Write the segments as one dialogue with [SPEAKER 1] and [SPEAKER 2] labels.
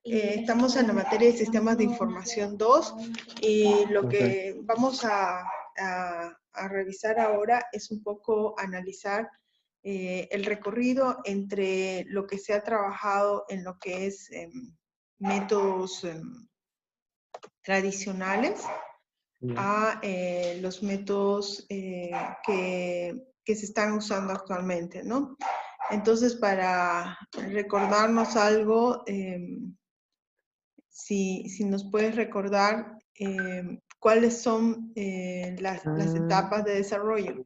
[SPEAKER 1] Estamos en la materia de sistemas de información 2 y lo que vamos a revisar ahora es un poco analizar el recorrido entre lo que se ha trabajado en lo que es métodos tradicionales a los métodos que se están usando actualmente, ¿no? Entonces, para recordarnos algo, si nos puedes recordar cuáles son las etapas de desarrollo.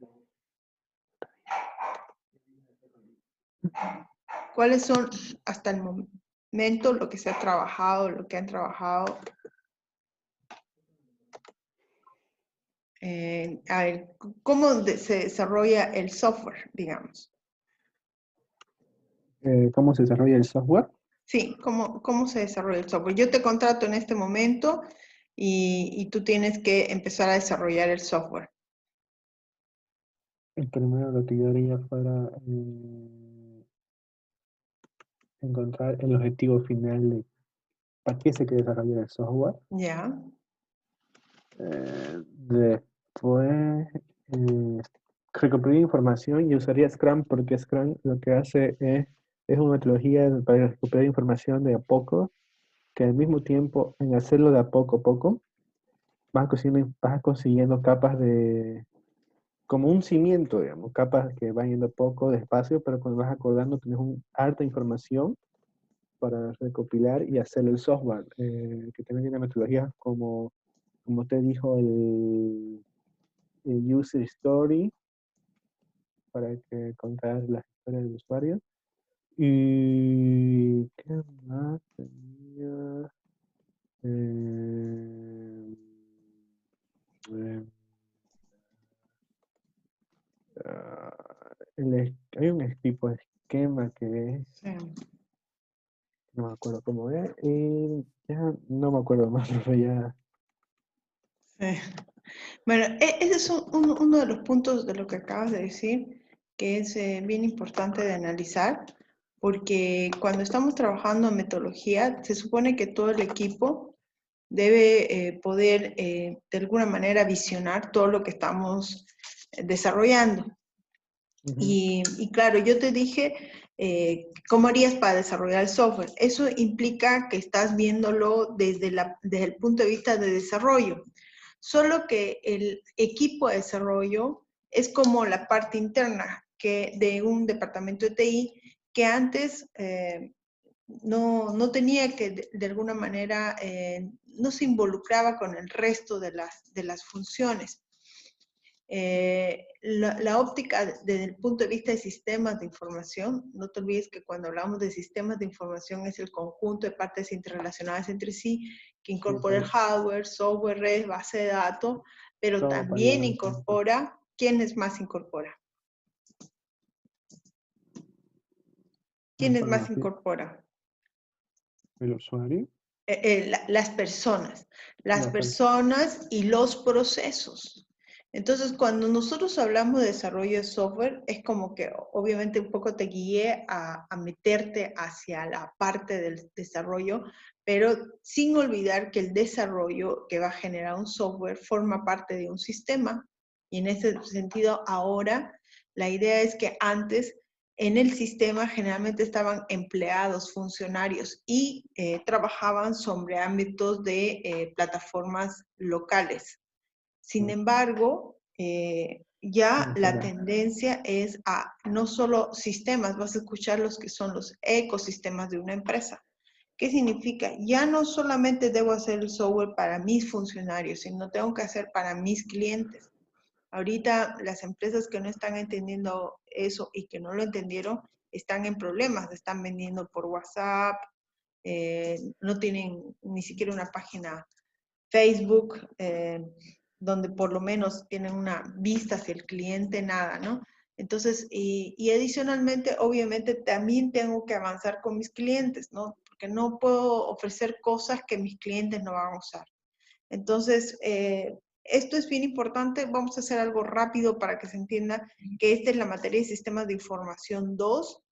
[SPEAKER 1] ¿Cuáles son hasta el momento lo que se ha trabajado, lo que han trabajado? A ver, ¿cómo se desarrolla el software, digamos?
[SPEAKER 2] ¿Cómo se desarrolla el software?
[SPEAKER 1] Sí, ¿cómo se desarrolla el software? Yo te contrato en este momento y tú tienes que empezar a desarrollar el software.
[SPEAKER 2] Primero lo que yo haría fuera encontrar el objetivo final de para qué se quiere desarrollar el software.
[SPEAKER 1] Ya.
[SPEAKER 2] Después recopilar información y usaría Scrum porque Scrum lo que hace es una metodología para recopilar información de a poco, que al mismo tiempo en hacerlo de a poco, vas consiguiendo capas de, como un cimiento, digamos, capas que van yendo poco, despacio, pero cuando vas acordando tienes harta información para recopilar y hacer el software, que también tiene metodologías como usted dijo, el user story, para que contar las historias del usuario. Y ¿qué más tenía? Eh, hay un tipo de esquema que es,
[SPEAKER 1] Sí.
[SPEAKER 2] no me acuerdo cómo es, y ya no me acuerdo más, pero ya.
[SPEAKER 1] Sí. Bueno, ese es uno de los puntos de lo que acabas de decir, que es bien importante de analizar, porque cuando estamos trabajando en metodología, se supone que todo el equipo debe poder, de alguna manera, visionar todo lo que estamos desarrollando. Y claro, yo te dije, ¿cómo harías para desarrollar el software? Eso implica que estás viéndolo desde el punto de vista de desarrollo. Solo que el equipo de desarrollo es como la parte interna de un departamento de TI que antes no tenía que, de alguna manera, no se involucraba con el resto de las funciones. La óptica desde el punto de vista de sistemas de información, no te olvides que cuando hablamos de sistemas de información es el conjunto de partes interrelacionadas entre sí, que incorpora el hardware, software, red, base de datos, pero
[SPEAKER 2] Todo para
[SPEAKER 1] también
[SPEAKER 2] llevar
[SPEAKER 1] incorpora, ¿quiénes más incorpora? ¿Quiénes más
[SPEAKER 2] información.
[SPEAKER 1] incorpora?
[SPEAKER 2] El usuario.
[SPEAKER 1] Las personas y los procesos. Entonces, cuando nosotros hablamos de desarrollo de software, es como que obviamente un poco te guíe a meterte hacia la parte del desarrollo, pero sin olvidar que el desarrollo que va a generar un software forma parte de un sistema. Y en ese sentido, ahora, la idea es que antes en el sistema generalmente estaban empleados, funcionarios y trabajaban sobre ámbitos de plataformas locales. Sin embargo, ya la tendencia es a no solo sistemas, vas a escuchar los que son los ecosistemas de una empresa. ¿Qué significa? Ya no solamente debo hacer el software para mis funcionarios, sino tengo que hacer para mis clientes. Ahorita las empresas que no están entendiendo eso y que no lo entendieron están en problemas, están vendiendo por WhatsApp, no tienen ni siquiera una página Facebook, donde por lo menos tienen una vista hacia el cliente, nada, ¿no? Entonces, y adicionalmente, obviamente, también tengo que avanzar con mis clientes, ¿no? Porque no puedo ofrecer cosas que mis clientes no van a usar. Entonces, esto es bien importante. Vamos a hacer algo rápido para que se entienda que esta es la materia de sistemas de información 2.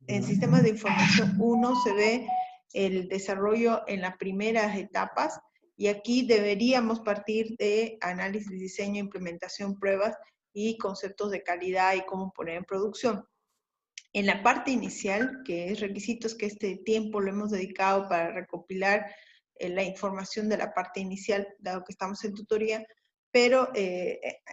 [SPEAKER 1] En sistemas de información 1 se ve el desarrollo en las primeras etapas, y aquí deberíamos partir de análisis, diseño, implementación, pruebas y conceptos de calidad y cómo poner en producción. En la parte inicial, que es requisitos, que este tiempo lo hemos dedicado para recopilar la información de la parte inicial, dado que estamos en tutoría, pero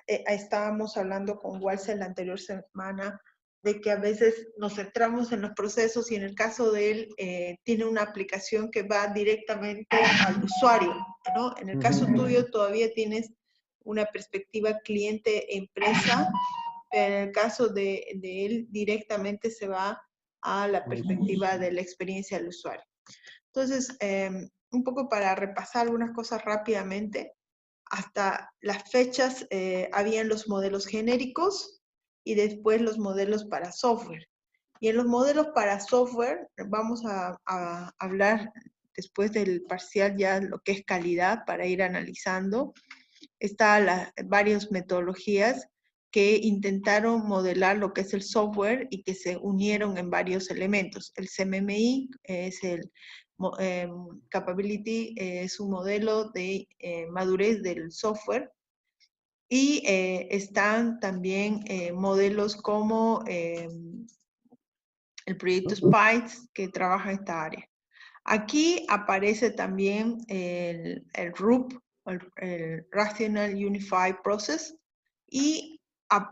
[SPEAKER 1] estábamos hablando con Walser la anterior semana de que a veces nos centramos en los procesos y en el caso de él tiene una aplicación que va directamente al usuario, ¿no? En el caso tuyo todavía tienes una perspectiva cliente-empresa, pero en el caso de él directamente se va a la perspectiva de la experiencia del usuario. Entonces, un poco para repasar algunas cosas rápidamente, hasta las fechas habían los modelos genéricos y después los modelos para software. Y en los modelos para software vamos a hablar después del parcial ya lo que es calidad para ir analizando. Están varias metodologías que intentaron modelar lo que es el software y que se unieron en varios elementos. El CMMI es el Capability, es un modelo de madurez del software, y están también modelos como el proyecto SPICE, que trabaja esta área. Aquí aparece también el RUP, el Rational Unified Process, y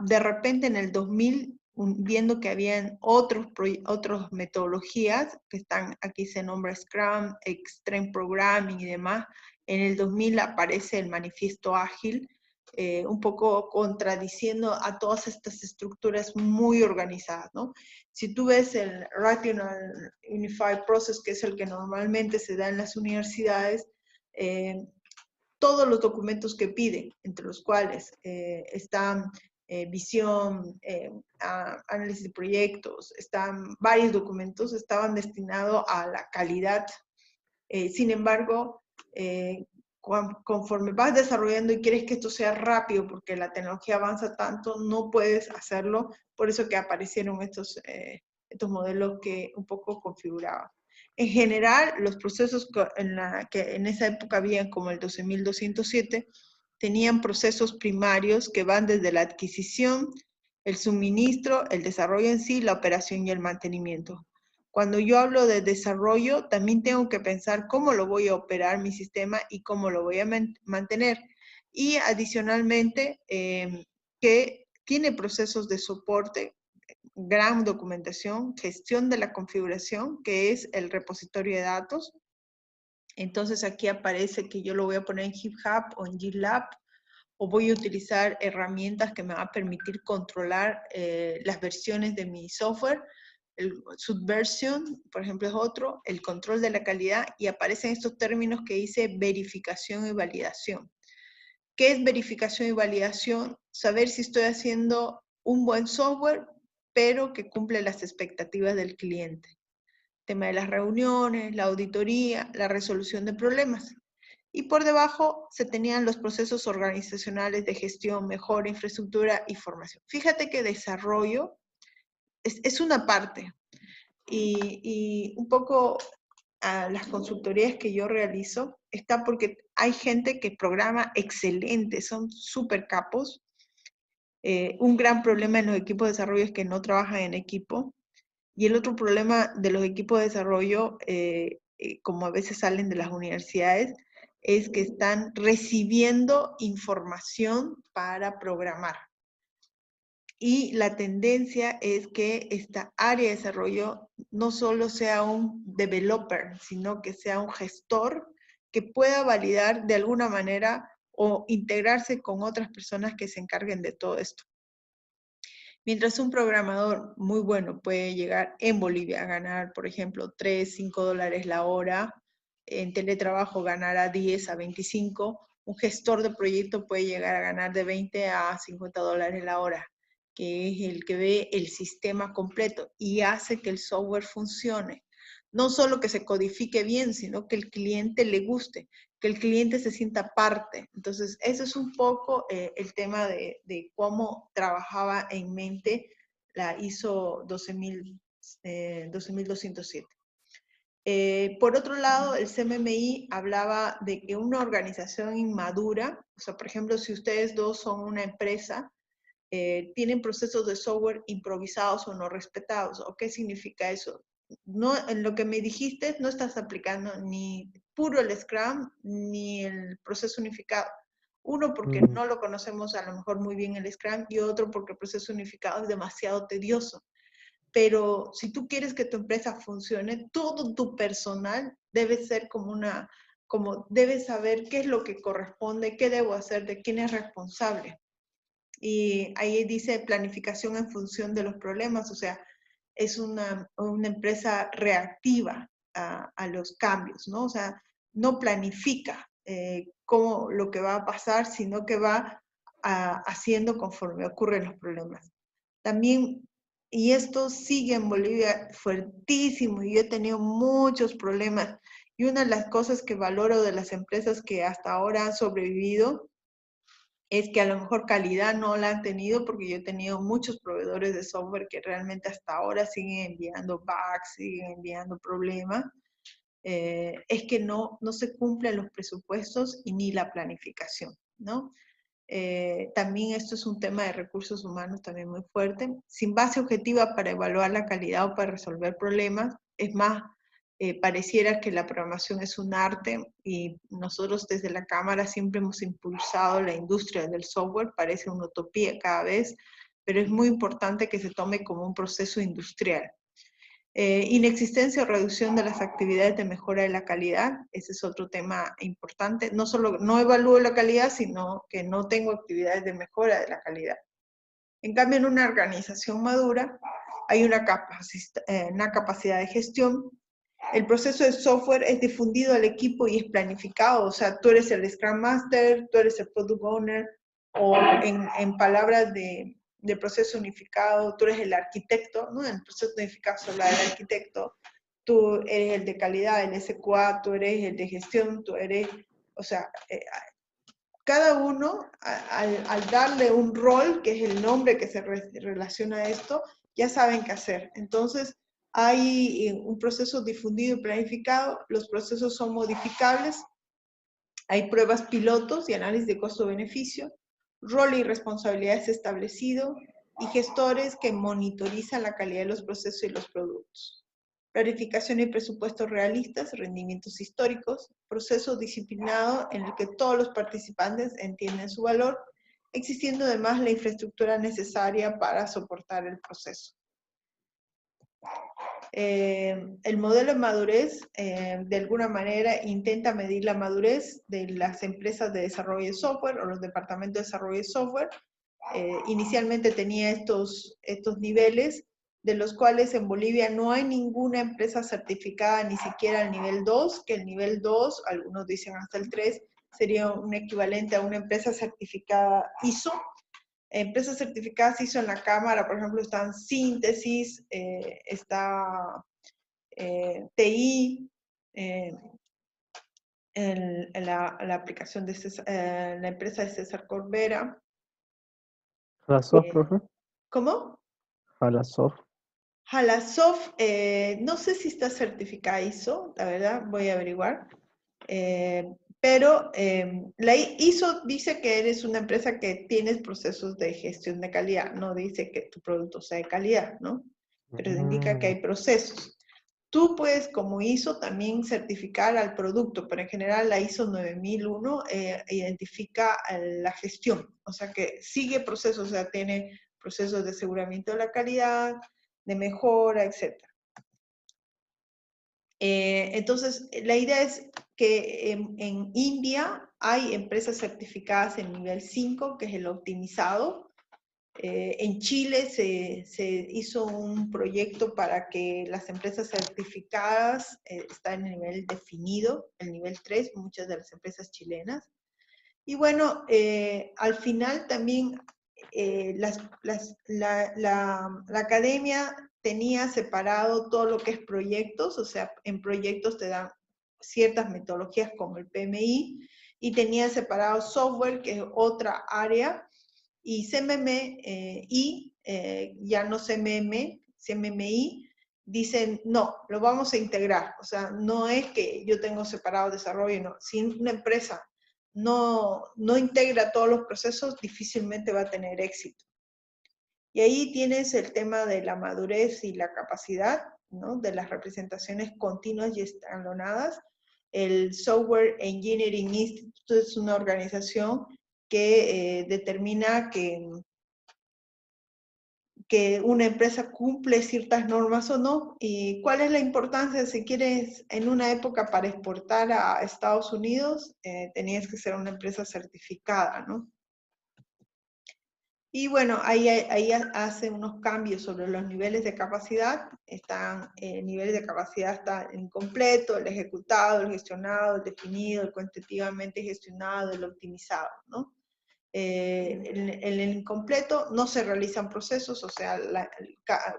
[SPEAKER 1] de repente en el 2000, viendo que habían otras metodologías, que están aquí, se nombra Scrum, Extreme Programming y demás, en el 2000 aparece el manifiesto ágil, un poco contradiciendo a todas estas estructuras muy organizadas, ¿no? Si tú ves el Rational Unified Process, que es el que normalmente se da en las universidades, todos los documentos que pide, entre los cuales están visión, análisis de proyectos, están varios documentos, estaban destinados a la calidad. Sin embargo, conforme vas desarrollando y quieres que esto sea rápido, porque la tecnología avanza tanto, no puedes hacerlo. Por eso que aparecieron estos modelos que un poco configuraban. En general, los procesos que en esa época habían, como el 12207, tenían procesos primarios que van desde la adquisición, el suministro, el desarrollo en sí, la operación y el mantenimiento. Cuando yo hablo de desarrollo, también tengo que pensar cómo lo voy a operar mi sistema y cómo lo voy a mantener. Y adicionalmente, que tiene procesos de soporte, gran documentación, gestión de la configuración, que es el repositorio de datos. Entonces aquí aparece que yo lo voy a poner en GitHub o en GitLab, o voy a utilizar herramientas que me van a permitir controlar las versiones de mi software. El subversion, por ejemplo, es otro, el control de la calidad, y aparecen estos términos que dice verificación y validación. ¿Qué es verificación y validación? Saber si estoy haciendo un buen software, pero que cumple las expectativas del cliente. Tema de las reuniones, la auditoría, la resolución de problemas. Y por debajo se tenían los procesos organizacionales de gestión, mejora, infraestructura y formación. Fíjate que desarrollo es una parte. Y un poco a las consultorías que yo realizo está porque hay gente que programa excelente, son súper capos. Un gran problema en los equipos de desarrollo es que no trabajan en equipo. Y el otro problema de los equipos de desarrollo, como a veces salen de las universidades, es que están recibiendo información para programar. Y la tendencia es que esta área de desarrollo no solo sea un developer, sino que sea un gestor que pueda validar de alguna manera o integrarse con otras personas que se encarguen de todo esto. Mientras un programador muy bueno puede llegar en Bolivia a ganar, por ejemplo, 3, 5 dólares la hora, en teletrabajo ganará 10 a 25, un gestor de proyecto puede llegar a ganar de 20 a 50 dólares la hora, que es el que ve el sistema completo y hace que el software funcione. No solo que se codifique bien, sino que el cliente le guste, que el cliente se sienta parte. Entonces, eso es un poco el tema de cómo trabajaba en mente la ISO 12207. Por otro lado, el CMMI hablaba de que una organización inmadura, o sea, por ejemplo, si ustedes dos son una empresa, tienen procesos de software improvisados o no respetados. ¿O qué significa eso? No, en lo que me dijiste, no estás aplicando ni puro el Scrum ni el proceso unificado. Uno, porque no lo conocemos a lo mejor muy bien el Scrum, y otro, porque el proceso unificado es demasiado tedioso. Pero si tú quieres que tu empresa funcione, todo tu personal debe ser como debes saber qué es lo que corresponde, qué debo hacer, de quién es responsable. Y ahí dice planificación en función de los problemas, o sea, es una empresa reactiva a los cambios, ¿no? O sea, no planifica cómo lo que va a pasar, sino que va haciendo conforme ocurren los problemas. También, y esto sigue en Bolivia fuertísimo, y yo he tenido muchos problemas, y una de las cosas que valoro de las empresas que hasta ahora han sobrevivido es que a lo mejor calidad no la han tenido, porque yo he tenido muchos proveedores de software que realmente hasta ahora siguen enviando bugs, siguen enviando problemas, es que no se cumplen los presupuestos y ni la planificación, ¿no? También esto es un tema de recursos humanos también muy fuerte. Sin base objetiva para evaluar la calidad o para resolver problemas, es más, pareciera que la programación es un arte, y nosotros desde la Cámara siempre hemos impulsado la industria del software, parece una utopía cada vez, pero es muy importante que se tome como un proceso industrial. Inexistencia o reducción de las actividades de mejora de la calidad, ese es otro tema importante. No solo no evalúo la calidad, sino que no tengo actividades de mejora de la calidad. En cambio, en una organización madura hay una capacidad de gestión. El proceso de software es difundido al equipo y es planificado, o sea, tú eres el Scrum Master, tú eres el Product Owner, o en palabras de proceso unificado, tú eres el arquitecto, ¿no? En el proceso unificado solo el arquitecto, tú eres el de calidad, el SQA, tú eres el de gestión, tú eres, o sea, cada uno, al darle un rol, que es el nombre que se relaciona a esto, ya saben qué hacer. Entonces, hay un proceso difundido y planificado, los procesos son modificables, hay pruebas pilotos y análisis de costo-beneficio, rol y responsabilidades establecido, y gestores que monitorizan la calidad de los procesos y los productos. Planificación y presupuestos realistas, rendimientos históricos, proceso disciplinado en el que todos los participantes entienden su valor, existiendo además la infraestructura necesaria para soportar el proceso. El modelo de madurez, de alguna manera, intenta medir la madurez de las empresas de desarrollo de software o los departamentos de desarrollo de software. Inicialmente tenía estos niveles, de los cuales en Bolivia no hay ninguna empresa certificada, ni siquiera al nivel 2, que el nivel 2, algunos dicen hasta el 3, sería un equivalente a una empresa certificada ISO. Empresas certificadas ISO en la Cámara, por ejemplo, están Síntesis, está TI, la aplicación de César, la empresa de César Corbera.
[SPEAKER 2] Halasoft, profe.
[SPEAKER 1] ¿Cómo?
[SPEAKER 2] Halasoft.
[SPEAKER 1] Halasoft, no sé si está certificada ISO, la verdad, voy a averiguar. Pero la ISO dice que eres una empresa que tienes procesos de gestión de calidad, no dice que tu producto sea de calidad, ¿no? Pero indica que hay procesos. Tú puedes, como ISO, también certificar al producto, pero en general la ISO 9001 identifica la gestión, o sea que sigue procesos, o sea, tiene procesos de aseguramiento de la calidad, de mejora, etc. Entonces, la idea es que en India hay empresas certificadas en nivel 5, que es el optimizado. En Chile se hizo un proyecto para que las empresas certificadas están en el nivel definido, el nivel 3, muchas de las empresas chilenas. Y bueno, al final también la academia tenía separado todo lo que es proyectos, o sea, en proyectos te dan ciertas metodologías como el PMI, y tenía separado software, que es otra área, y CMMI, ya no CMMI, dicen, no, lo vamos a integrar. O sea, no es que yo tengo separado desarrollo, no. Si una empresa no integra todos los procesos, difícilmente va a tener éxito. Y ahí tienes el tema de la madurez y la capacidad, ¿no? De las representaciones continuas y escalonadas. El Software Engineering Institute es una organización que determina que una empresa cumple ciertas normas o no, y cuál es la importancia si quieres en una época para exportar a Estados Unidos, tenías que ser una empresa certificada, ¿no? Y bueno, ahí hace unos cambios sobre los niveles de capacidad. Están, niveles de capacidad está el incompleto, el ejecutado, el gestionado, el definido, el cuantitativamente gestionado, el optimizado, ¿no? En el incompleto no se realizan procesos, o sea,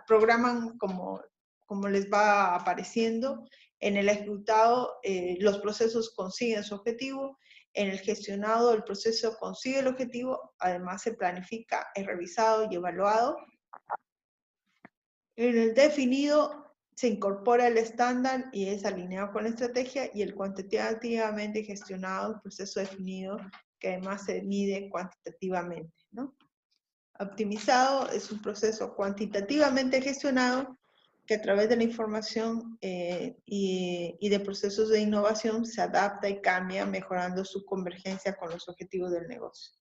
[SPEAKER 1] programan como les va apareciendo. En el ejecutado, los procesos consiguen su objetivo. En el gestionado, el proceso consigue el objetivo, además se planifica, es revisado y evaluado. En el definido, se incorpora el estándar y es alineado con la estrategia, y el cuantitativamente gestionado, el proceso definido, que además se mide cuantitativamente, ¿no? Optimizado es un proceso cuantitativamente gestionado que a través de la información y de procesos de innovación se adapta y cambia, mejorando su convergencia con los objetivos del negocio.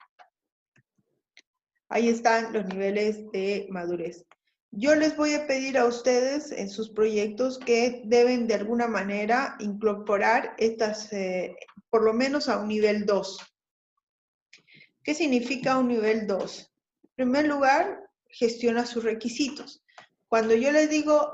[SPEAKER 1] Ahí están los niveles de madurez. Yo les voy a pedir a ustedes en sus proyectos que deben de alguna manera incorporar estas, por lo menos a un nivel 2. ¿Qué significa un nivel 2? En primer lugar, gestiona sus requisitos. Cuando yo les digo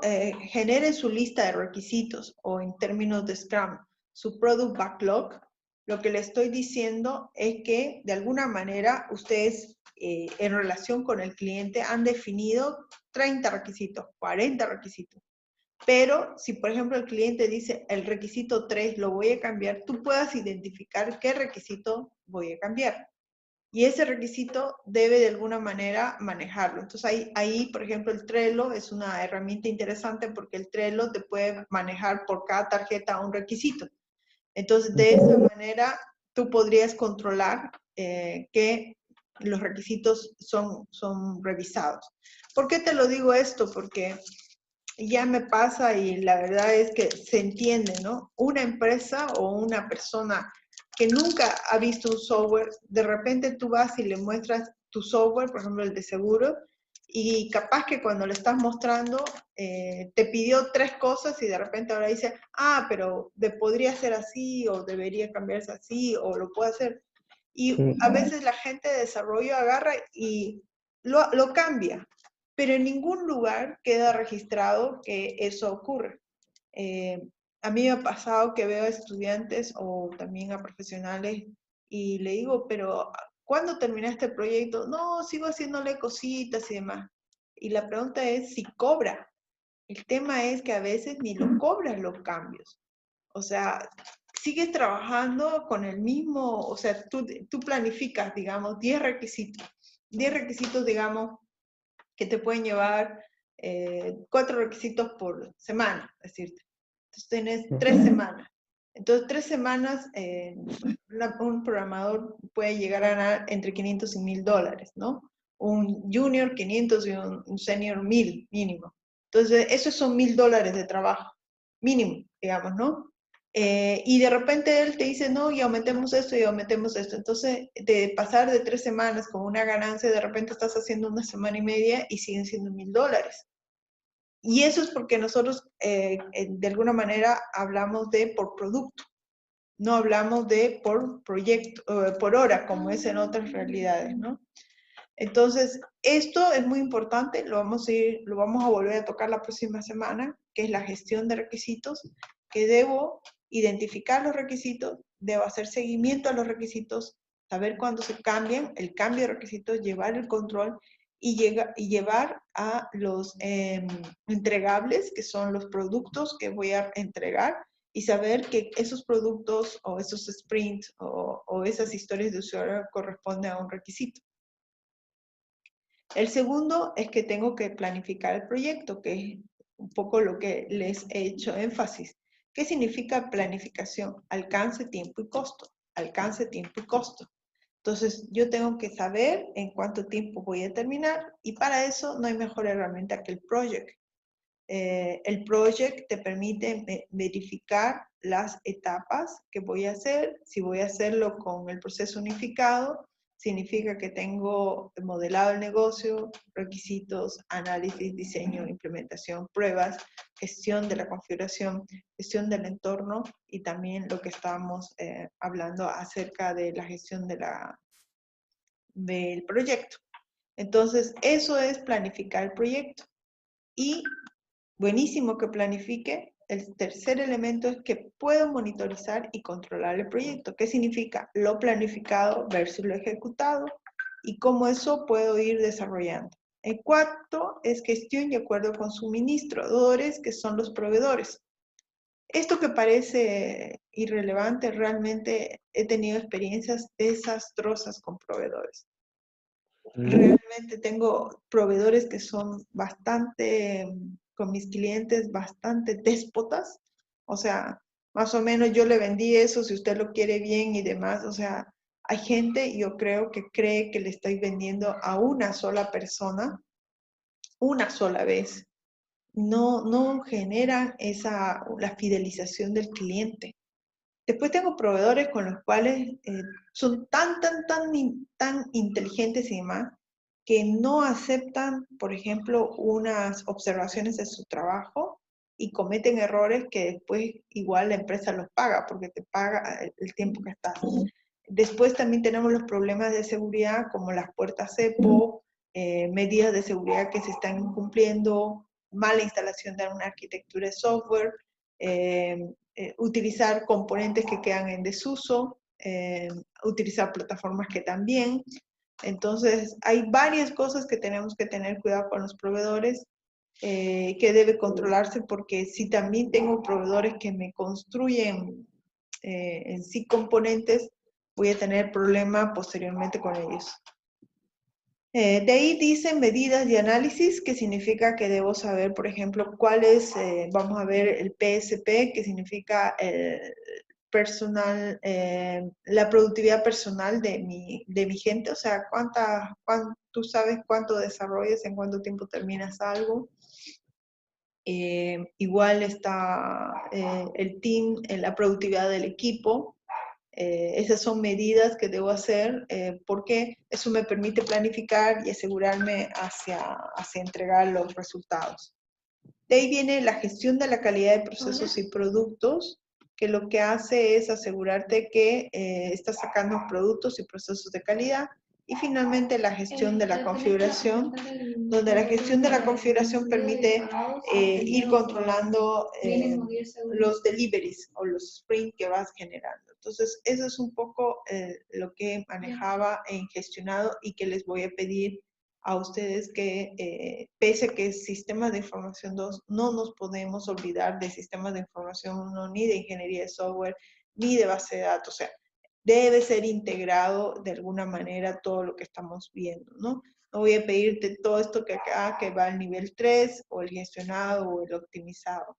[SPEAKER 1] generen su lista de requisitos, o en términos de Scrum, su Product Backlog, lo que le estoy diciendo es que de alguna manera ustedes en relación con el cliente han definido 30 requisitos, 40 requisitos. Pero si por ejemplo el cliente dice el requisito 3 lo voy a cambiar, tú puedas identificar qué requisito voy a cambiar. Y ese requisito debe de alguna manera manejarlo. Entonces ahí, por ejemplo, el Trello es una herramienta interesante porque el Trello te puede manejar por cada tarjeta un requisito. Entonces, de esa manera, tú podrías controlar que los requisitos son revisados. ¿Por qué te lo digo esto? Porque ya me pasa y la verdad es que se entiende, ¿no? Una empresa o una persona que nunca ha visto un software, de repente tú vas y le muestras tu software, por ejemplo el de seguro, y capaz que cuando le estás mostrando te pidió 3 cosas y de repente ahora dice, ah, pero podría ser así, o debería cambiarse así, o lo puedo hacer. Y a veces la gente de desarrollo agarra y lo cambia, pero en ningún lugar queda registrado que eso ocurre. A mí me ha pasado que veo a estudiantes o también a profesionales y le digo, pero ¿cuándo terminaste el proyecto? No, sigo haciéndole cositas y demás. Y la pregunta es si cobra. El tema es que a veces ni lo cobras los cambios. O sea, sigues trabajando con el mismo, o sea, tú planificas, digamos, 10 requisitos. 10 requisitos, digamos, que te pueden llevar 4 requisitos por semana, es decirte. Entonces tienes 3 semanas. Entonces 3 semanas un programador puede llegar a ganar entre 500 y $1000, ¿no? Un junior 500 y un senior 1000 mínimo. Entonces esos son $1000 de trabajo, mínimo, digamos, ¿no? Y de repente él te dice, no, y aumentemos esto y aumentemos esto. Entonces, de pasar de 3 semanas con una ganancia, de repente estás haciendo una semana y media y siguen siendo $1000. Y eso es porque nosotros, de alguna manera, hablamos de por producto. No hablamos de por proyecto, por hora, como es en otras realidades, ¿no? Entonces, esto es muy importante, lo vamos a volver a tocar la próxima semana, que es la gestión de requisitos, que debo identificar los requisitos, debo hacer seguimiento a los requisitos, saber cuándo se cambian, el cambio de requisitos, llevar el control y llevar a los entregables, que son los productos que voy a entregar, y saber que esos productos o esos sprints o esas historias de usuario corresponden a un requisito. El segundo es que tengo que planificar el proyecto, que es un poco lo que les he hecho énfasis. ¿Qué significa planificación? Alcance, tiempo y costo. Alcance, tiempo y costo. Entonces, yo tengo que saber en cuánto tiempo voy a terminar y para eso no hay mejor herramienta que el project. El project te permite verificar las etapas que voy a hacer. Si voy a hacerlo con el proceso unificado, significa que tengo modelado el negocio, requisitos, análisis, diseño, implementación, pruebas, gestión de la configuración, gestión del entorno y también lo que estábamos hablando acerca de la gestión del proyecto. Entonces, eso es planificar el proyecto. Y buenísimo que planifique. El tercer elemento es que puedo monitorizar y controlar el proyecto. ¿Qué significa? Lo planificado versus lo ejecutado y cómo eso puedo ir desarrollando. El cuarto es gestión y acuerdo con suministradores, que son los proveedores. Esto que parece irrelevante, realmente he tenido experiencias desastrosas con proveedores. Realmente tengo proveedores que son bastante, con mis clientes, bastante déspotas. O sea, más o menos yo le vendí eso, si usted lo quiere bien y demás. O sea, hay gente, yo creo, que cree que le estoy vendiendo a una sola persona, una sola vez. No generan la fidelización del cliente. Después tengo proveedores con los cuales son tan inteligentes y demás, que no aceptan, por ejemplo, unas observaciones de su trabajo y cometen errores que después igual la empresa los paga, porque te paga el tiempo que estás. Después también tenemos los problemas de seguridad, como las puertas CEPO, medidas de seguridad que se están incumpliendo, mala instalación de una arquitectura de software, utilizar componentes que quedan en desuso, utilizar plataformas que también. Entonces, hay varias cosas que tenemos que tener cuidado con los proveedores, que debe controlarse, porque si también tengo proveedores que me construyen en sí componentes, voy a tener problema posteriormente con ellos. De ahí dicen medidas de análisis, que significa que debo saber, por ejemplo, cuál es, vamos a ver el PSP, que significa personal, la productividad personal de mi gente, o sea, tú sabes cuánto desarrollas, en cuánto tiempo terminas algo. Igual está el team, la productividad del equipo. Esas son medidas que debo hacer porque eso me permite planificar y asegurarme hacia entregar los resultados. De ahí viene la gestión de la calidad de procesos y productos, que lo que hace es asegurarte que estás sacando productos y procesos de calidad. Y finalmente la gestión de la configuración, donde la gestión de la configuración permite ir controlando los deliveries o los sprints que vas generando. Entonces, eso es un poco lo que manejaba en gestionado y que les voy a pedir a ustedes que, pese a que es sistemas de información 2, no nos podemos olvidar de sistemas de información 1, ni de ingeniería de software, ni de base de datos. O sea, debe ser integrado de alguna manera todo lo que estamos viendo, ¿no? No voy a pedirte todo esto que acá, que va al nivel 3, o el gestionado, o el optimizado.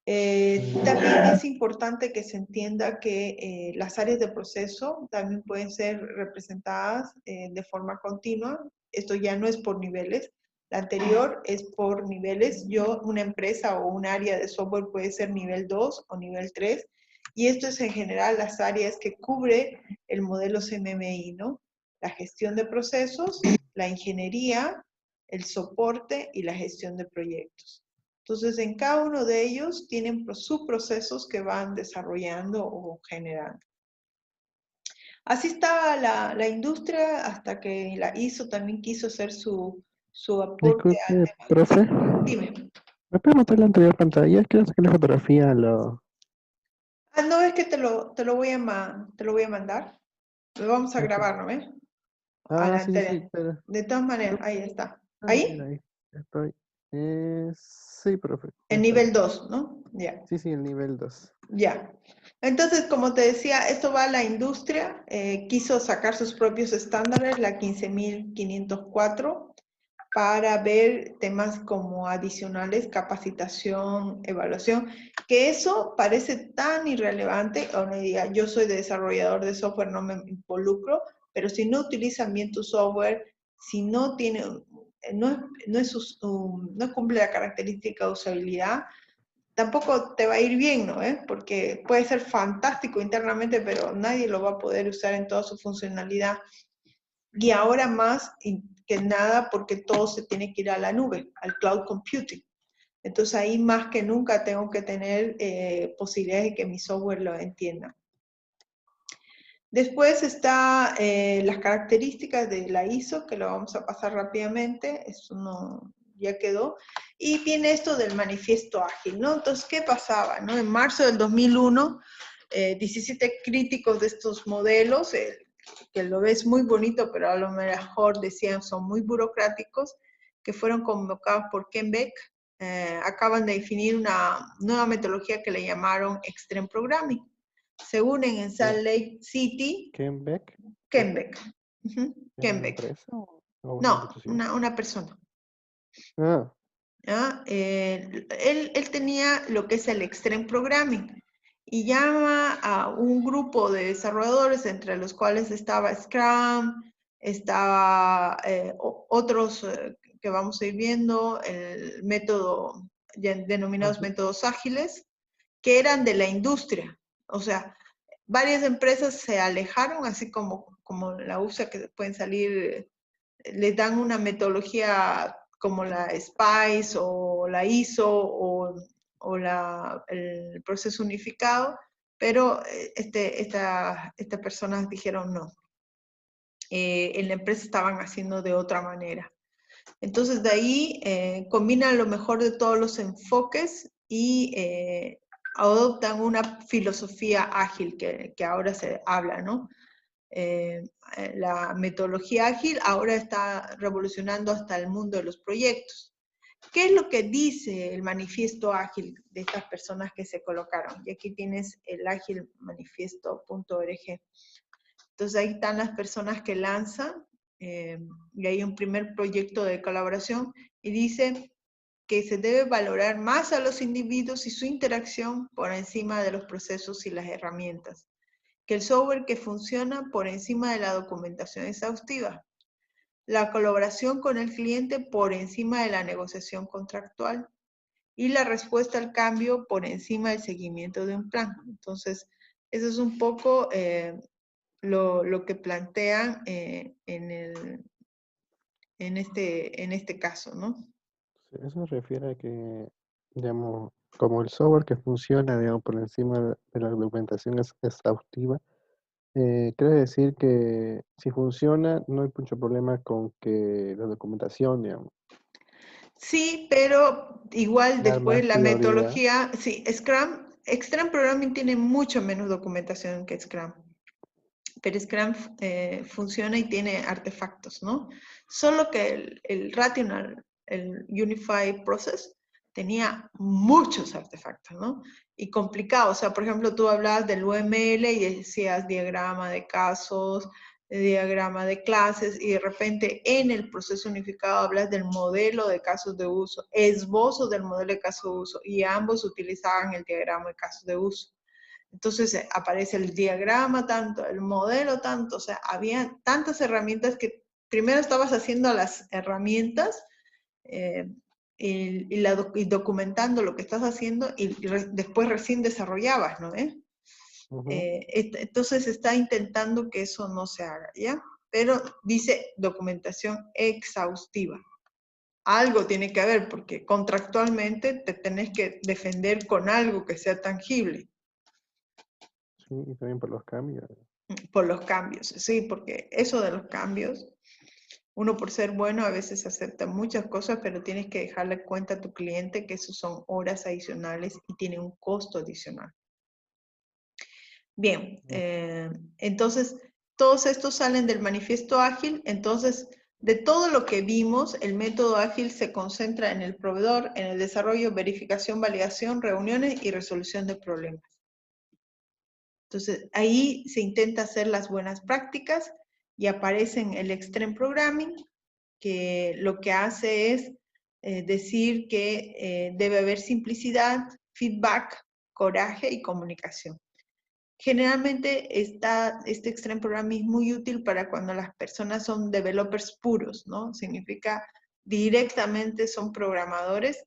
[SPEAKER 1] También es importante que se entienda que las áreas de proceso también pueden ser representadas de forma continua. Esto ya no es por niveles. La anterior es por niveles. Una empresa o un área de software puede ser nivel 2 o nivel 3. Y esto es en general las áreas que cubre el modelo CMMI, ¿no? La gestión de procesos, la ingeniería, el soporte y la gestión de proyectos. Entonces, en cada uno de ellos tienen sus procesos que van desarrollando o generando. Así estaba la industria hasta que la ISO también quiso hacer su aporte al
[SPEAKER 2] Disculpe,
[SPEAKER 1] tema.
[SPEAKER 2] profe.
[SPEAKER 1] Dime.
[SPEAKER 2] ¿Me puede mostrar la anterior pantalla? Quiero sacar la fotografía a lo...
[SPEAKER 1] No, es que te lo voy a mandar. Lo vamos a grabar, ¿no ves? A la
[SPEAKER 2] Sí,
[SPEAKER 1] anterior.
[SPEAKER 2] pero...
[SPEAKER 1] De todas maneras, ahí está.
[SPEAKER 2] Bien,
[SPEAKER 1] ¿Ahí?
[SPEAKER 2] ahí estoy. Sí, profe. Ya
[SPEAKER 1] El
[SPEAKER 2] estoy.
[SPEAKER 1] nivel 2, ¿no? Ya.
[SPEAKER 2] Sí, el nivel 2.
[SPEAKER 1] Ya. Entonces, como te decía, esto va a la industria. Quiso sacar sus propios estándares, la 15504. para ver temas como adicionales, capacitación, evaluación, que eso parece tan irrelevante. Uno diga, yo soy desarrollador de software, no me involucro, pero si no utilizan bien tu software, si no tiene, no cumple la característica de usabilidad, tampoco te va a ir bien, ¿no? Porque puede ser fantástico internamente, pero nadie lo va a poder usar en toda su funcionalidad. Y ahora más que nada porque todo se tiene que ir a la nube, al cloud computing. Entonces ahí más que nunca tengo que tener posibilidades de que mi software lo entienda. Después está las características de la ISO, que lo vamos a pasar rápidamente, eso no, ya quedó. Y viene esto del manifiesto ágil, ¿no? Entonces, ¿qué pasaba? ¿No? En marzo del 2001, 17 críticos de estos modelos, que lo ves muy bonito, pero a lo mejor decían son muy burocráticos, que fueron convocados por Ken Beck, acaban de definir una nueva metodología que le llamaron Extreme Programming. Se unen en Salt Lake City.
[SPEAKER 2] ¿Ken Beck?
[SPEAKER 1] Ken Beck.
[SPEAKER 2] ¿Es
[SPEAKER 1] Ken
[SPEAKER 2] una
[SPEAKER 1] Beck.
[SPEAKER 2] empresa o una
[SPEAKER 1] No,
[SPEAKER 2] institución?
[SPEAKER 1] una persona.
[SPEAKER 2] Ah,
[SPEAKER 1] ¿Ya? Él tenía lo que es el Extreme Programming y llama a un grupo de desarrolladores, entre los cuales estaba Scrum, estaba otros que vamos a ir viendo, el método, denominados
[SPEAKER 2] ujú.
[SPEAKER 1] métodos ágiles, que eran de la industria. O sea, varias empresas se alejaron, así como la USA, que pueden salir, les dan una metodología como la SPICE o la ISO o el proceso unificado, pero estas personas dijeron no. En la empresa estaban haciendo de otra manera. Entonces de ahí combinan lo mejor de todos los enfoques y adoptan una filosofía ágil que ahora se habla, ¿no? La metodología ágil ahora está revolucionando hasta el mundo de los proyectos. ¿Qué es lo que dice el manifiesto ágil de estas personas que se colocaron? Y aquí tienes el agilmanifiesto.org. Entonces ahí están las personas que lanzan y hay un primer proyecto de colaboración y dice que se debe valorar más a los individuos y su interacción por encima de los procesos y las herramientas, que el software que funciona por encima de la documentación exhaustiva, la colaboración con el cliente por encima de la negociación contractual y la respuesta al cambio por encima del seguimiento de un plan. Entonces, eso es un poco lo que plantean en este caso, ¿no?
[SPEAKER 2] Sí, eso se refiere a que, digamos, como el software que funciona, digamos, por encima de la documentación es exhaustiva, quiere decir que si funciona, no hay mucho problema con que la documentación, digamos,
[SPEAKER 1] Sí, pero igual
[SPEAKER 2] dar más
[SPEAKER 1] después la
[SPEAKER 2] prioridad.
[SPEAKER 1] metodología, sí, Scrum, Extreme Programming tiene mucho menos documentación que Scrum. Pero Scrum funciona y tiene artefactos, ¿no? Solo que el Rational, el Unified Process, tenía muchos artefactos, ¿no? Y complicado, o sea, por ejemplo, tú hablabas del UML y decías diagrama de casos, diagrama de clases, y de repente en el proceso unificado hablas del modelo de casos de uso, esbozo del modelo de casos de uso, y ambos utilizaban el diagrama de casos de uso. Entonces aparece el diagrama tanto, el modelo tanto, o sea, había tantas herramientas que primero estabas haciendo las herramientas eh, y documentando lo que estás haciendo y después recién desarrollabas, ¿no?
[SPEAKER 2] Ujú.
[SPEAKER 1] Entonces está intentando que eso no se haga, ¿ya? Pero dice documentación exhaustiva. Algo tiene que haber porque contractualmente te tenés que defender con algo que sea tangible.
[SPEAKER 2] Sí, y también por los cambios.
[SPEAKER 1] Por los cambios, sí, porque eso de los cambios, uno por ser bueno a veces acepta muchas cosas, pero tienes que dejarle cuenta a tu cliente que eso son horas adicionales y tiene un costo adicional. Bien, entonces todos estos salen del manifiesto ágil, entonces de todo lo que vimos, el método ágil se concentra en el proveedor, en el desarrollo, verificación, validación, reuniones y resolución de problemas. Entonces, ahí se intenta hacer las buenas prácticas y aparecen el Extreme Programming, que lo que hace es decir que debe haber simplicidad, feedback, coraje y comunicación. Generalmente este Extreme Programming es muy útil para cuando las personas son developers puros, ¿no? Significa directamente son programadores.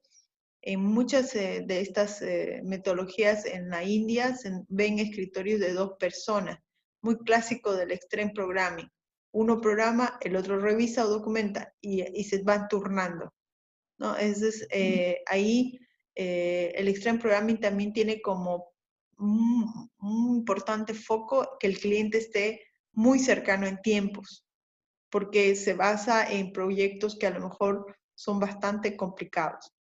[SPEAKER 1] En muchas de estas metodologías en la India se ven escritorios de 2 personas, muy clásico del Extreme Programming. Uno programa, el otro revisa o documenta y se van turnando, ¿no? Entonces, ahí el Extreme Programming también tiene como un importante foco que el cliente esté muy cercano en tiempos, porque se basa en proyectos que a lo mejor son bastante complicados.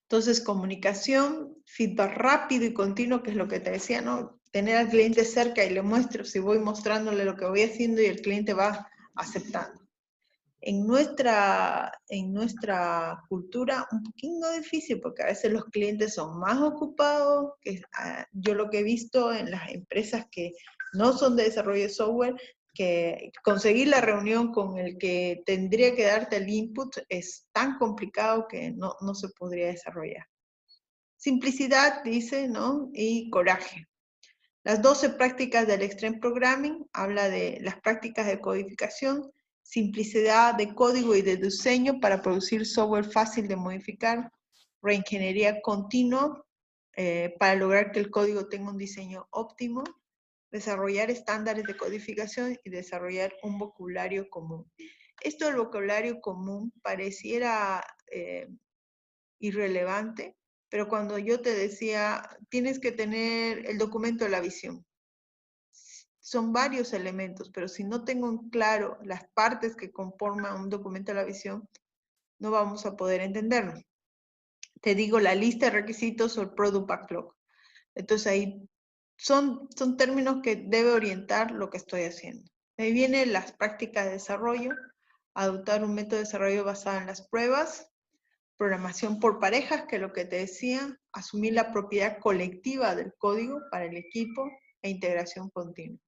[SPEAKER 1] Entonces, comunicación, feedback rápido y continuo, que es lo que te decía, ¿no? Tener al cliente cerca y le muestro, si voy mostrándole lo que voy haciendo y el cliente va aceptando. En nuestra cultura un poquito difícil porque a veces los clientes son más ocupados, que yo lo que he visto en las empresas que no son de desarrollo de software, que conseguir la reunión con el que tendría que darte el input es tan complicado que no se podría desarrollar. Simplicidad, dice, ¿no? Y coraje. Las 12 prácticas del Extreme Programming habla de las prácticas de codificación, simplicidad de código y de diseño para producir software fácil de modificar, reingeniería continua para lograr que el código tenga un diseño óptimo, desarrollar estándares de codificación y desarrollar un vocabulario común. Esto del vocabulario común pareciera irrelevante, pero cuando yo te decía, tienes que tener el documento de la visión. Son varios elementos, pero si no tengo en claro las partes que conforman un documento de la visión, no vamos a poder entenderlo. Te digo la lista de requisitos o el product backlog. Entonces ahí son términos que debe orientar lo que estoy haciendo. Ahí vienen las prácticas de desarrollo, adoptar un método de desarrollo basado en las pruebas, programación por parejas, que es lo que te decía, asumir la propiedad colectiva del código para el equipo e integración continua.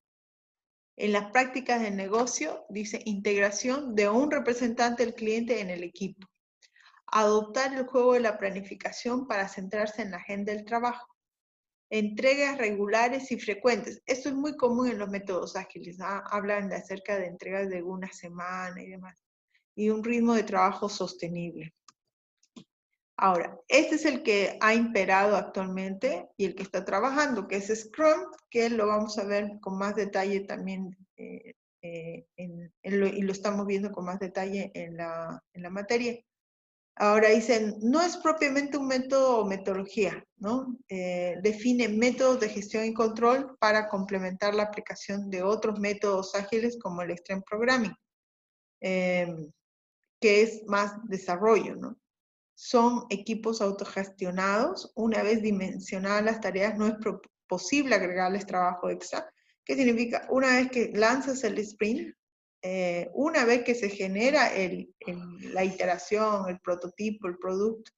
[SPEAKER 1] En las prácticas de negocio, dice integración de un representante del cliente en el equipo. Adoptar el juego de la planificación para centrarse en la agenda del trabajo. Entregas regulares y frecuentes. Esto es muy común en los métodos ágiles. Hablan acerca de entregas de una semana y demás. Y un ritmo de trabajo sostenible. Ahora, este es el que ha imperado actualmente y el que está trabajando, que es Scrum, que lo vamos a ver con más detalle también y lo estamos viendo con más detalle en la materia. Ahora dicen, no es propiamente un método o metodología, ¿no? Define métodos de gestión y control para complementar la aplicación de otros métodos ágiles como el Extreme Programming, que es más desarrollo, ¿no? Son equipos autogestionados. Una vez dimensionadas las tareas, no es posible agregarles trabajo extra. ¿Qué significa? Una vez que lanzas el sprint, una vez que se genera la iteración, el prototipo, el producto,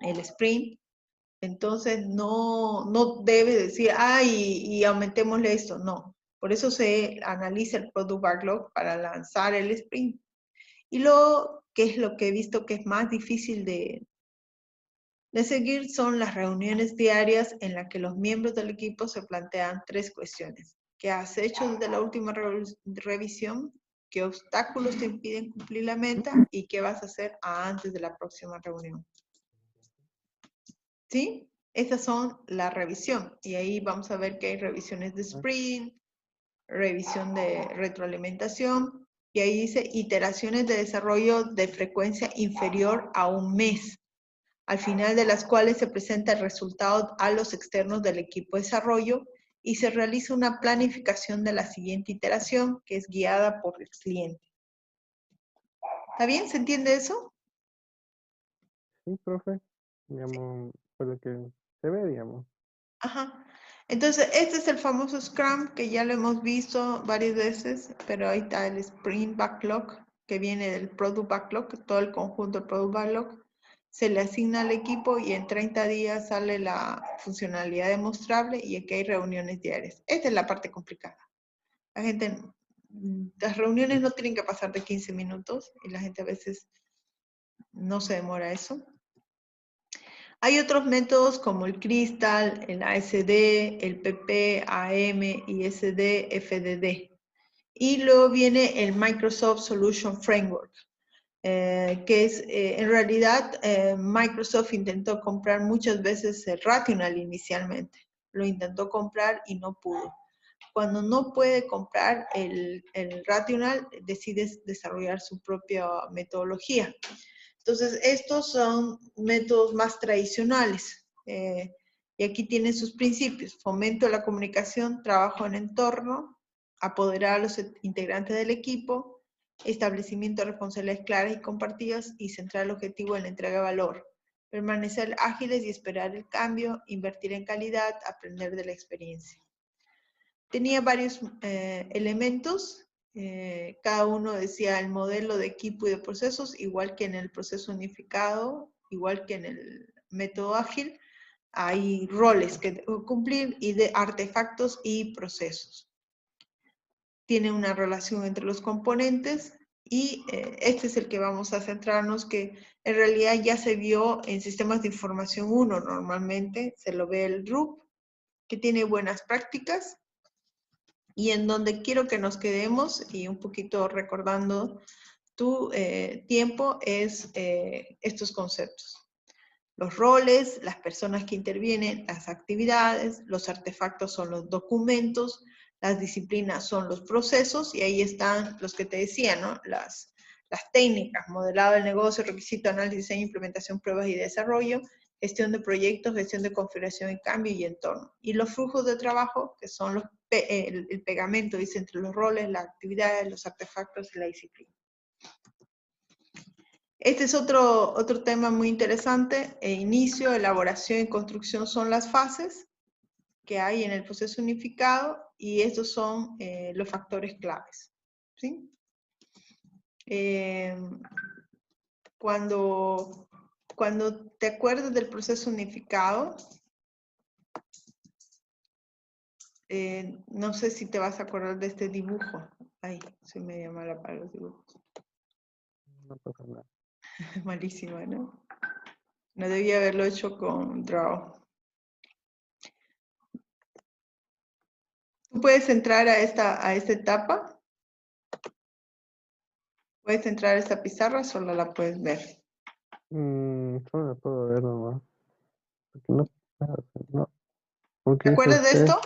[SPEAKER 1] el sprint, entonces no debe decir, y aumentémosle esto. No. Por eso se analiza el product backlog para lanzar el sprint. Y luego, ¿qué es lo que he visto que es más difícil de seguir? Son las reuniones diarias en las que los miembros del equipo se plantean 3 cuestiones. ¿Qué has hecho desde la última revisión? ¿Qué obstáculos te impiden cumplir la meta? ¿Y qué vas a hacer antes de la próxima reunión? ¿Sí? Esas son la revisión. Y ahí vamos a ver que hay revisiones de sprint, revisión de retroalimentación, y ahí dice iteraciones de desarrollo de frecuencia inferior a un mes, al final de las cuales se presenta el resultado a los externos del equipo de desarrollo y se realiza una planificación de la siguiente iteración que es guiada por el cliente. ¿Está bien? ¿Se entiende eso?
[SPEAKER 2] Sí, profe. Digamos, por lo que se ve, digamos.
[SPEAKER 1] Ajá. Entonces, este es el famoso Scrum que ya lo hemos visto varias veces, pero ahí está el Sprint Backlog que viene del Product Backlog, todo el conjunto del Product Backlog. Se le asigna al equipo y en 30 días sale la funcionalidad demostrable y aquí hay reuniones diarias. Esta es la parte complicada. La gente Las reuniones no tienen que pasar de 15 minutos y la gente a veces no se demora eso. Hay otros métodos como el Crystal, el ASD, el PP, AM, ISD, FDD. Y luego viene el Microsoft Solution Framework, que es, en realidad, Microsoft intentó comprar muchas veces el Rational inicialmente. Lo intentó comprar y no pudo. Cuando no puede comprar el Rational, decide desarrollar su propia metodología. Entonces, estos son métodos más tradicionales. Y aquí tienen sus principios. Fomento de la comunicación, trabajo en entorno, apoderar a los integrantes del equipo, establecimiento de responsabilidades claras y compartidas y centrar el objetivo en la entrega de valor. Permanecer ágiles y esperar el cambio, invertir en calidad, aprender de la experiencia. Tenía varios elementos, cada uno decía el modelo de equipo y de procesos, igual que en el proceso unificado, igual que en el método ágil, hay roles que cumplir y de artefactos y procesos. Tiene una relación entre los componentes y este es el que vamos a centrarnos, que en realidad ya se vio en sistemas de información 1 normalmente, se lo ve el RUP, que tiene buenas prácticas, y en donde quiero que nos quedemos, y un poquito recordando tu tiempo, es estos conceptos. Los roles, las personas que intervienen, las actividades, los artefactos son los documentos, las disciplinas son los procesos, y ahí están los que te decía, ¿no? Las técnicas, modelado del negocio, requisito, análisis, diseño, implementación, pruebas y desarrollo, gestión de proyectos, gestión de configuración y cambio y entorno. Y los flujos de trabajo, que son el pegamento, dice, entre los roles, las actividades, los artefactos y la disciplina. Este es otro tema muy interesante. Inicio, elaboración y construcción son las fases que hay en el proceso unificado y estos son los factores claves. ¿Sí? Cuando te acuerdas del proceso unificado, no sé si te vas a acordar de este dibujo. Ay, soy media mala para los dibujos.
[SPEAKER 2] No pasa nada.
[SPEAKER 1] Malísima, ¿no? No debía haberlo hecho con Draw. ¿Tú puedes entrar a esta etapa? ¿Puedes entrar a esta pizarra? Solo la puedes ver.
[SPEAKER 2] Solo la puedo ver nomás. No.
[SPEAKER 1] ¿Te acuerdas de
[SPEAKER 2] usted?
[SPEAKER 1] esto?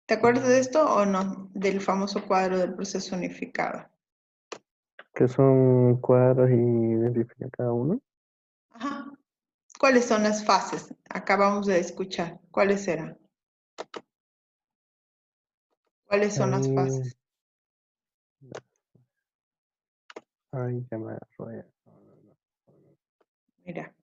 [SPEAKER 1] ¿Te acuerdas de esto o no? Del famoso cuadro del proceso unificado.
[SPEAKER 2] Que son cuadros y identifica cada uno.
[SPEAKER 1] Ajá. ¿Cuáles son las fases? Acabamos de escuchar. ¿Cuáles eran? ¿Cuáles son las fases?
[SPEAKER 2] Ay, ya me agarró ya.
[SPEAKER 1] Mira.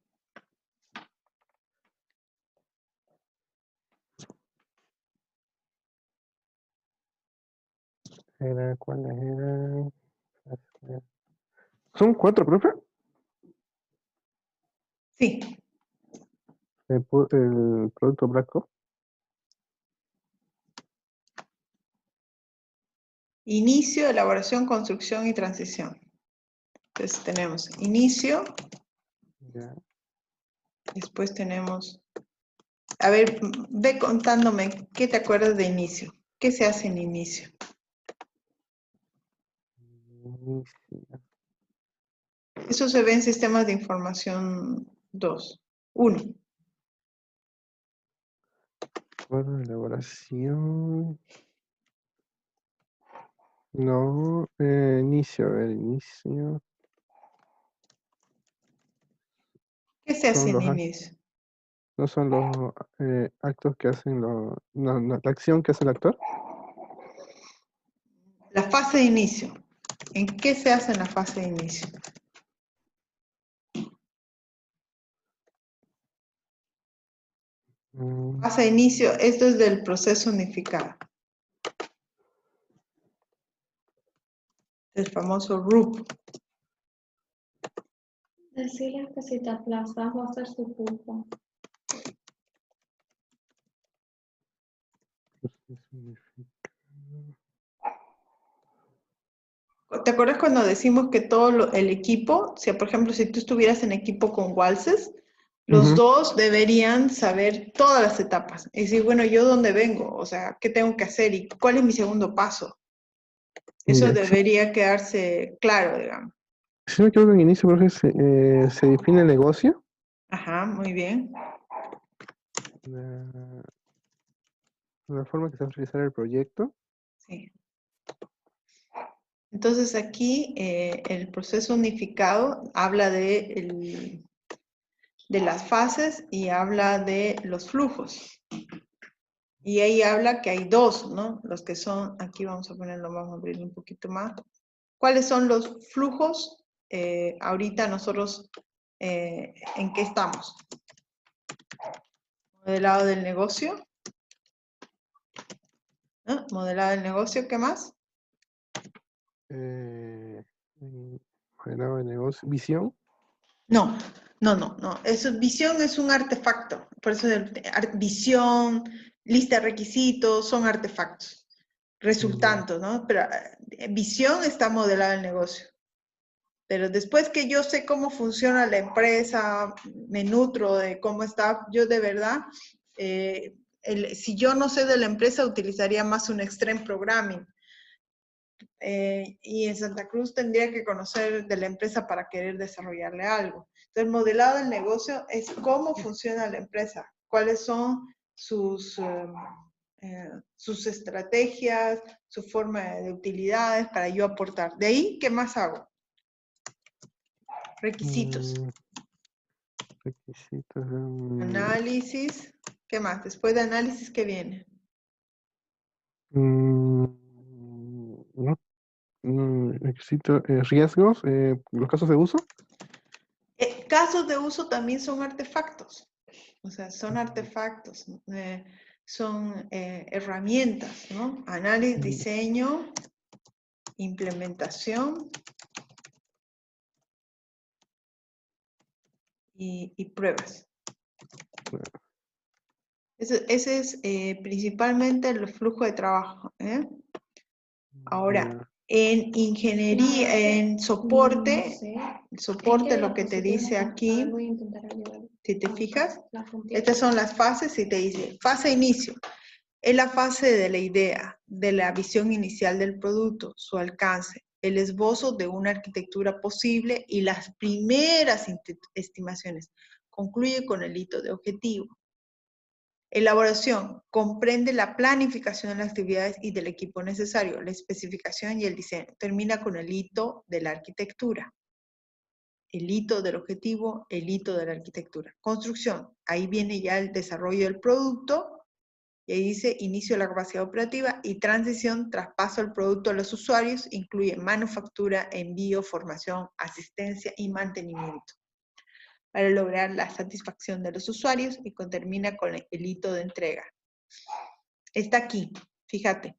[SPEAKER 2] ¿Cuáles eran? ¿Son 4, profe?
[SPEAKER 1] Sí.
[SPEAKER 2] El producto blanco.
[SPEAKER 1] Inicio, elaboración, construcción y transición. Entonces tenemos inicio.
[SPEAKER 2] Ya.
[SPEAKER 1] Después tenemos... A ver, ve contándome, ¿qué te acuerdas de inicio? ¿Qué se hace en inicio? Eso se ve en sistemas de información 2. 1.
[SPEAKER 2] Bueno, elaboración. No, inicio, a ver, inicio.
[SPEAKER 1] ¿Qué se hace
[SPEAKER 2] Son
[SPEAKER 1] en
[SPEAKER 2] los
[SPEAKER 1] inicio?
[SPEAKER 2] no son los actos que hacen la acción que hace el actor.
[SPEAKER 1] La fase de inicio. ¿En qué se hace en la fase de inicio? Fase de inicio, esto es del proceso unificado. El famoso RUP.
[SPEAKER 3] Decirles que si te aplazas va a ser su culpa.
[SPEAKER 1] ¿Te acuerdas cuando decimos que todo el equipo, si por ejemplo, si tú estuvieras en equipo con Walses, los dos deberían saber todas las etapas. Y decir, bueno, ¿yo dónde vengo? O sea, ¿qué tengo que hacer? ¿Y cuál es mi segundo paso? Eso
[SPEAKER 2] Ya,
[SPEAKER 1] debería quedarse claro, digamos.
[SPEAKER 2] si no me equivoco, en inicio, profe, se define el negocio,
[SPEAKER 1] Ajá, muy bien.
[SPEAKER 2] la, la forma que se va a realizar el proyecto.
[SPEAKER 1] Sí. Entonces aquí el proceso unificado habla de las fases y habla de los flujos. Y ahí habla que hay dos, ¿no? Los que son, aquí vamos a ponerlo, vamos a abrirlo un poquito más. ¿Cuáles son los flujos? Ahorita nosotros, ¿en qué estamos? Modelado del negocio. ¿No? Modelado del negocio, ¿qué más?
[SPEAKER 2] Modelo de negocio, visión.
[SPEAKER 1] No, no. Visión es un artefacto. Por eso visión, lista de requisitos, son artefactos. Resultantes, ¿no? Pero visión está modelada el negocio. Pero después que yo sé cómo funciona la empresa, me nutro de cómo está, yo de verdad, si yo no sé de la empresa, utilizaría más un extreme programming. Y en Santa Cruz tendría que conocer de la empresa para querer desarrollarle algo. Entonces, modelado del negocio es cómo funciona la empresa, cuáles son sus estrategias, su forma de utilidades para yo aportar. De ahí, ¿qué más hago? Requisitos.
[SPEAKER 2] Requisitos.
[SPEAKER 1] Análisis. ¿Qué más? Después de análisis, ¿qué viene?
[SPEAKER 2] No, requisitos, riesgos, los casos de uso.
[SPEAKER 1] Casos de uso también son artefactos. O sea, son artefactos, son herramientas, ¿no? Análisis, diseño, implementación y pruebas. Ese es principalmente el flujo de trabajo. Ahora, en ingeniería, en soporte, soporte lo que te dice aquí, si te fijas, estas son las fases y te dice, fase inicio, es la fase de la idea, de la visión inicial del producto, su alcance, el esbozo de una arquitectura posible y las primeras estimaciones. Concluye con el hito de objetivo. Elaboración. Comprende la planificación de las actividades y del equipo necesario, la especificación y el diseño. Termina con el hito de la arquitectura. El hito del objetivo, el hito de la arquitectura. Construcción. Ahí viene ya el desarrollo del producto. Y ahí dice inicio de la capacidad operativa y transición, traspaso del producto a los usuarios, incluye manufactura, envío, formación, asistencia y mantenimiento, para lograr la satisfacción de los usuarios y termina con el hito de entrega. Está aquí, fíjate.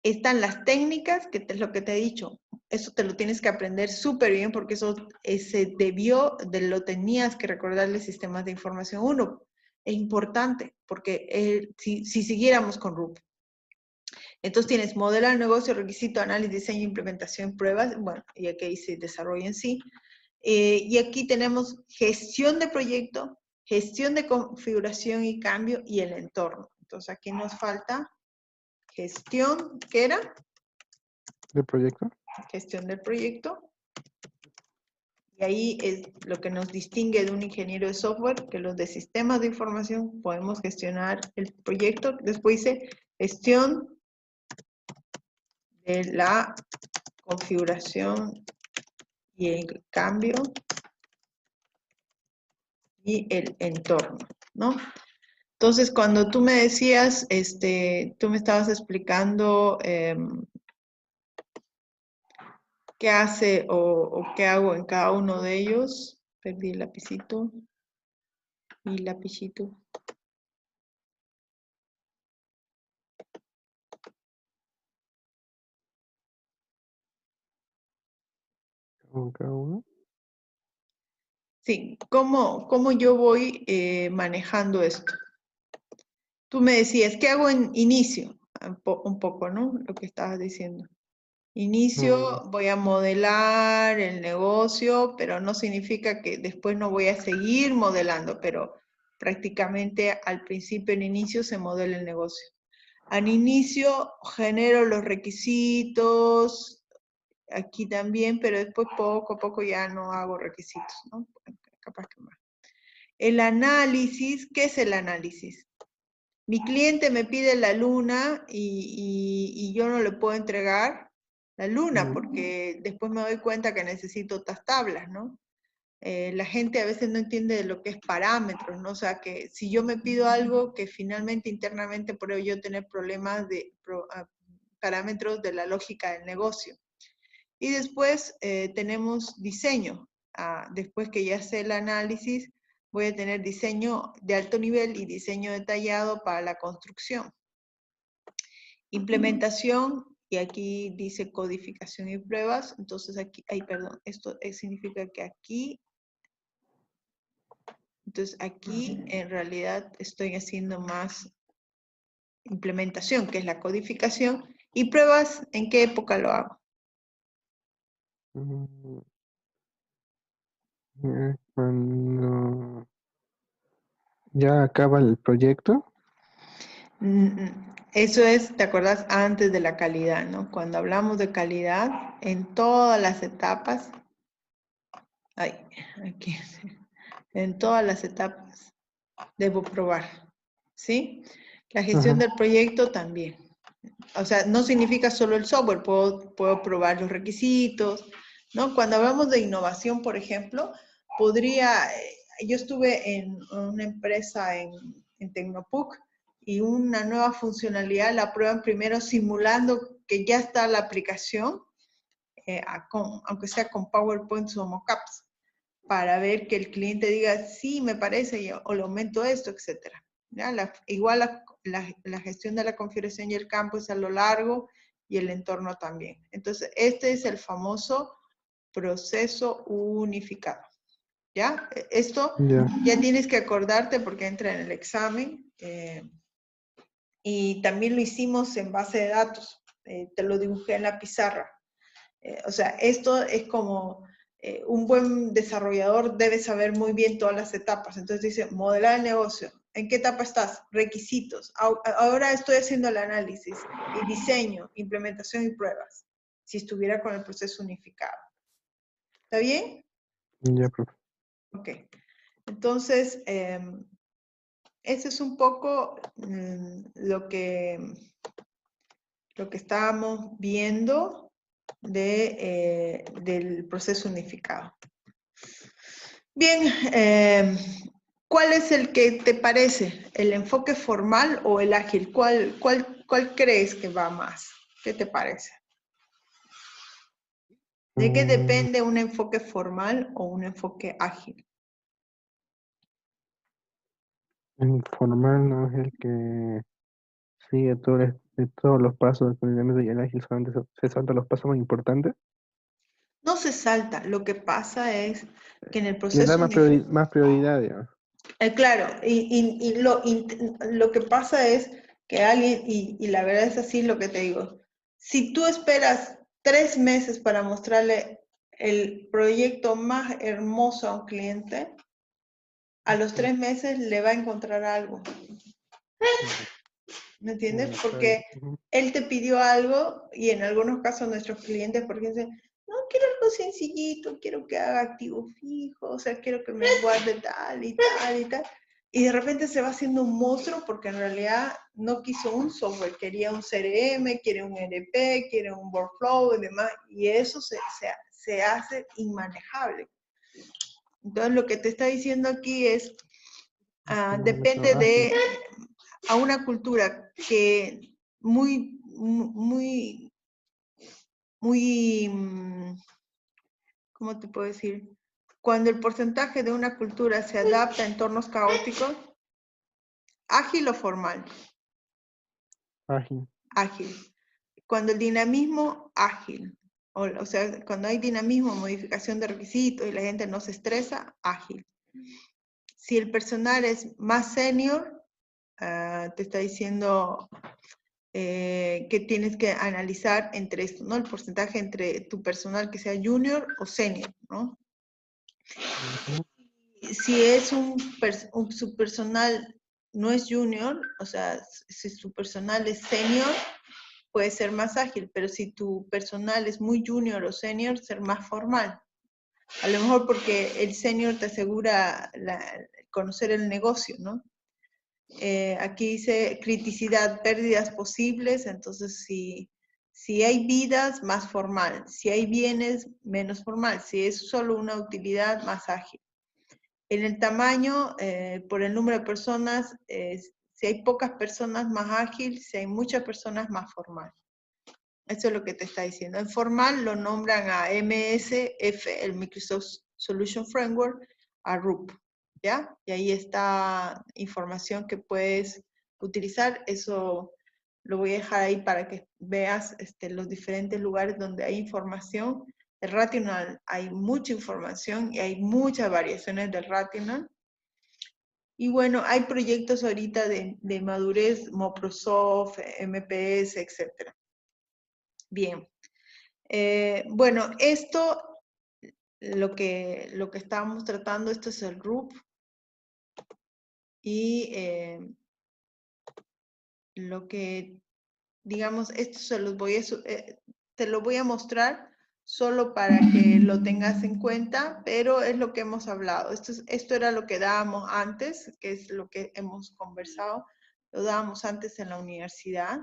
[SPEAKER 1] Están las técnicas, que es lo que te he dicho. Eso te lo tienes que aprender súper bien porque eso lo tenías que recordarle sistemas de información 1. Es importante porque si siguiéramos con RUP. Entonces tienes modelo de negocio, requisito, análisis, diseño, implementación, pruebas, bueno, y aquí dice desarrollo en sí. Y aquí tenemos gestión de proyecto, gestión de configuración y cambio y el entorno. Entonces aquí nos falta gestión, ¿qué era?
[SPEAKER 2] ¿Del proyecto?
[SPEAKER 1] Gestión del proyecto. Y ahí es lo que nos distingue de un ingeniero de software, que los de sistemas de información podemos gestionar el proyecto. Después dice gestión de la configuración y el cambio y el entorno, ¿no? Entonces, cuando tú me decías, tú me estabas explicando qué hace o qué hago en cada uno de ellos. Perdí el lapicito y lapicito.
[SPEAKER 2] Cada uno.
[SPEAKER 1] Sí, ¿cómo yo voy manejando esto? Tú me decías, ¿qué hago en inicio? Un poco, ¿no? Lo que estabas diciendo. Inicio, voy a modelar el negocio, pero no significa que después no voy a seguir modelando, pero prácticamente al principio, en inicio, se modela el negocio. Al inicio genero los requisitos, aquí también, pero después poco a poco ya no hago requisitos, ¿no? Capaz que más. El análisis, ¿qué es el análisis? Mi cliente me pide la luna y yo no le puedo entregar la luna porque después me doy cuenta que necesito otras tablas, ¿no? La gente a veces no entiende de lo que es parámetros, ¿no? O sea, que si yo me pido algo que finalmente internamente por yo tener problemas de parámetros de la lógica del negocio. Y después tenemos diseño. Después que ya sé el análisis, voy a tener diseño de alto nivel y diseño detallado para la construcción. Implementación, y aquí dice codificación y pruebas, entonces aquí, perdón, esto significa que aquí, entonces aquí en realidad estoy haciendo más implementación, que es la codificación, y pruebas, ¿en qué época lo hago?
[SPEAKER 2] Cuando ya acaba el proyecto.
[SPEAKER 1] Eso es, ¿te acuerdas? Antes de la calidad, ¿no? Cuando hablamos de calidad, en todas las etapas, aquí, en todas las etapas debo probar, ¿sí? La gestión del proyecto también. O sea, no significa solo el software, puedo probar los requisitos, ¿no? Cuando hablamos de innovación, por ejemplo, yo estuve en una empresa en Tecnopuc y una nueva funcionalidad la prueban primero simulando que ya está la aplicación, aunque sea con PowerPoint o mockups, para ver que el cliente diga, sí, me parece, o le aumento esto, etc. ¿Ya? Igual la gestión de la configuración y el campo es a lo largo y el entorno también. Entonces, este es el famoso proceso unificado. ¿Ya? Esto ya tienes que acordarte porque entra en el examen y también lo hicimos en base de datos. Te lo dibujé en la pizarra. O sea, esto es como un buen desarrollador debe saber muy bien todas las etapas. Entonces dice, modelar el negocio. ¿En qué etapa estás? Requisitos. Ahora estoy haciendo el análisis y diseño, implementación y pruebas. Si estuviera con el proceso unificado. ¿Está bien?
[SPEAKER 2] Ya, profe.
[SPEAKER 1] Ok. Entonces, ese es un poco lo que estábamos viendo del proceso unificado. Bien, ¿cuál es el que te parece? ¿El enfoque formal o el ágil? ¿Cuál crees que va más? ¿Qué te parece? ¿De qué depende un enfoque formal o un enfoque ágil?
[SPEAKER 2] El formal no es el que sigue de todos los pasos del procedimiento y el ágil solamente se salta los pasos más importantes.
[SPEAKER 1] No se salta, lo que pasa es que en el
[SPEAKER 2] Le da
[SPEAKER 1] proceso
[SPEAKER 2] más prioridad, digamos.
[SPEAKER 1] claro, y lo que pasa es que alguien, y la verdad es así lo que te digo, si tú esperas 3 meses para mostrarle el proyecto más hermoso a un cliente, a los 3 meses le va a encontrar algo. ¿Me entiendes? Porque él te pidió algo y en algunos casos nuestros clientes, porque dicen, no, quiero algo sencillito, quiero que haga activo fijo, o sea, quiero que me guarde tal y tal y tal. Y de repente se va haciendo un monstruo porque en realidad no quiso un software, quería un CRM, quiere un ERP, quiere un workflow y demás, y eso se hace inmanejable. Entonces lo que te está diciendo aquí es, depende de a una cultura que muy, ¿cómo te puedo decir? Cuando el porcentaje de una cultura se adapta a entornos caóticos, ágil o formal.
[SPEAKER 2] Ágil.
[SPEAKER 1] Ágil. Cuando el dinamismo, ágil. O sea, cuando hay dinamismo, modificación de requisitos y la gente no se estresa, ágil. Si el personal es más senior, te está diciendo que tienes que analizar entre esto, ¿no? El porcentaje entre tu personal que sea junior o senior, ¿no? Si es su personal no es junior, o sea, si su personal es senior, puede ser más ágil, pero si tu personal es muy junior o senior, ser más formal. A lo mejor porque el senior te asegura conocer el negocio, ¿no? Aquí dice criticidad, pérdidas posibles, entonces si hay vidas, más formal. Si hay bienes, menos formal. Si es solo una utilidad, más ágil. En el tamaño, por el número de personas, si hay pocas personas, más ágil. Si hay muchas personas, más formal. Eso es lo que te está diciendo. En formal lo nombran a MSF, el Microsoft Solution Framework, a RUP, ¿ya? Y ahí está información que puedes utilizar. Eso lo voy a dejar ahí para que veas los diferentes lugares donde hay información. El Rational hay mucha información y hay muchas variaciones del Rational. Y bueno, hay proyectos ahorita de madurez, Microsoft, MPS, etc. Bien. Bueno, esto, lo que estábamos tratando, esto es el RUP. Y lo que, digamos, esto se los voy a, te lo voy a mostrar solo para que lo tengas en cuenta, pero es lo que hemos hablado. Esto era lo que dábamos antes, que es lo que hemos conversado. Lo dábamos antes en la universidad.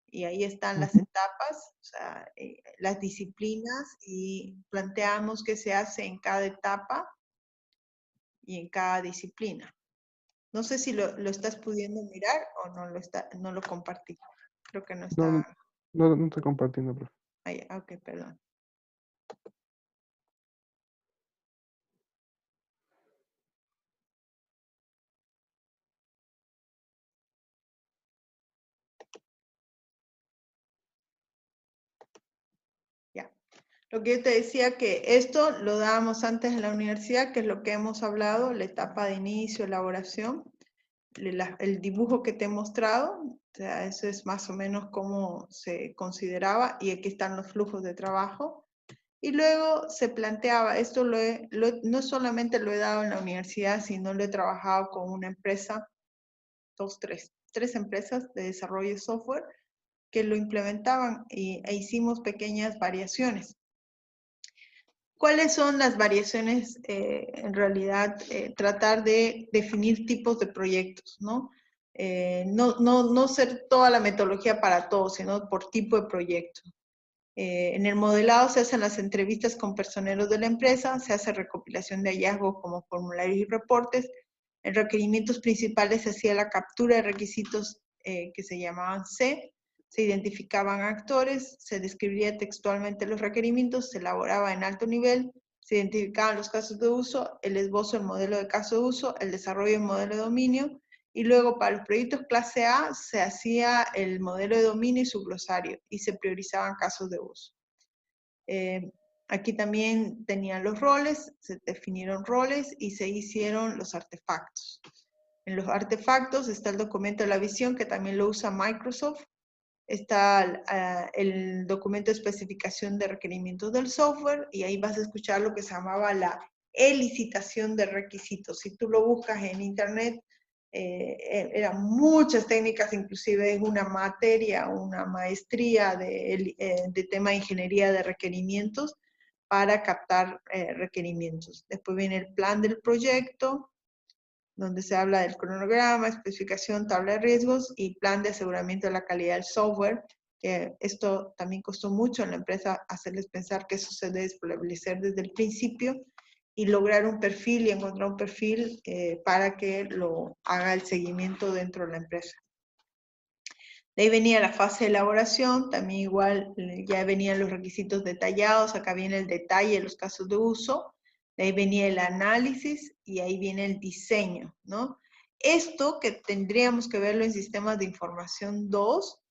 [SPEAKER 1] Y ahí están las etapas, o sea, las disciplinas, y planteamos qué se hace en cada etapa y en cada disciplina. No sé si lo estás pudiendo mirar o no lo compartí. Creo que no está.
[SPEAKER 2] No estoy compartiendo, profe.
[SPEAKER 1] Ok, perdón. Ya. Lo que yo te decía, que esto lo dábamos antes en la universidad, que es lo que hemos hablado, la etapa de inicio, elaboración, el dibujo que te he mostrado, o sea, eso es más o menos cómo se consideraba, y aquí están los flujos de trabajo. Y luego se planteaba, esto no solamente lo he dado en la universidad, sino lo he trabajado con una empresa, tres empresas de desarrollo de software que lo implementaban e hicimos pequeñas variaciones. ¿Cuáles son las variaciones? En realidad, tratar de definir tipos de proyectos, ¿no? No ser toda la metodología para todos, sino por tipo de proyecto. En el modelado se hacen las entrevistas con personeros de la empresa, se hace recopilación de hallazgos como formularios y reportes. En requerimientos principales se hacía la captura de requisitos que se llamaban C, se identificaban actores, se describía textualmente los requerimientos, se elaboraba en alto nivel, se identificaban los casos de uso, el esbozo del modelo de caso de uso, el desarrollo del modelo de dominio, y luego para los proyectos clase A se hacía el modelo de dominio y su glosario, y se priorizaban casos de uso. Aquí también tenían los roles, se definieron roles y se hicieron los artefactos. En los artefactos está el documento de la visión, que también lo usa Microsoft. Está el documento de especificación de requerimientos del software, y ahí vas a escuchar lo que se llamaba la elicitación de requisitos. Si tú lo buscas en internet, eran muchas técnicas, inclusive en una materia, una maestría de tema de ingeniería de requerimientos para captar requerimientos. Después viene el plan del proyecto, donde se habla del cronograma, especificación, tabla de riesgos y plan de aseguramiento de la calidad del software, que esto también costó mucho en la empresa hacerles pensar que eso se debe establecer desde el principio y lograr un perfil y encontrar un perfil para que lo haga el seguimiento dentro de la empresa. De ahí venía la fase de elaboración, también igual ya venían los requisitos detallados, acá viene el detalle de los casos de uso, de ahí venía el análisis y ahí viene el diseño, ¿no? Esto que tendríamos que verlo en sistemas de información 2,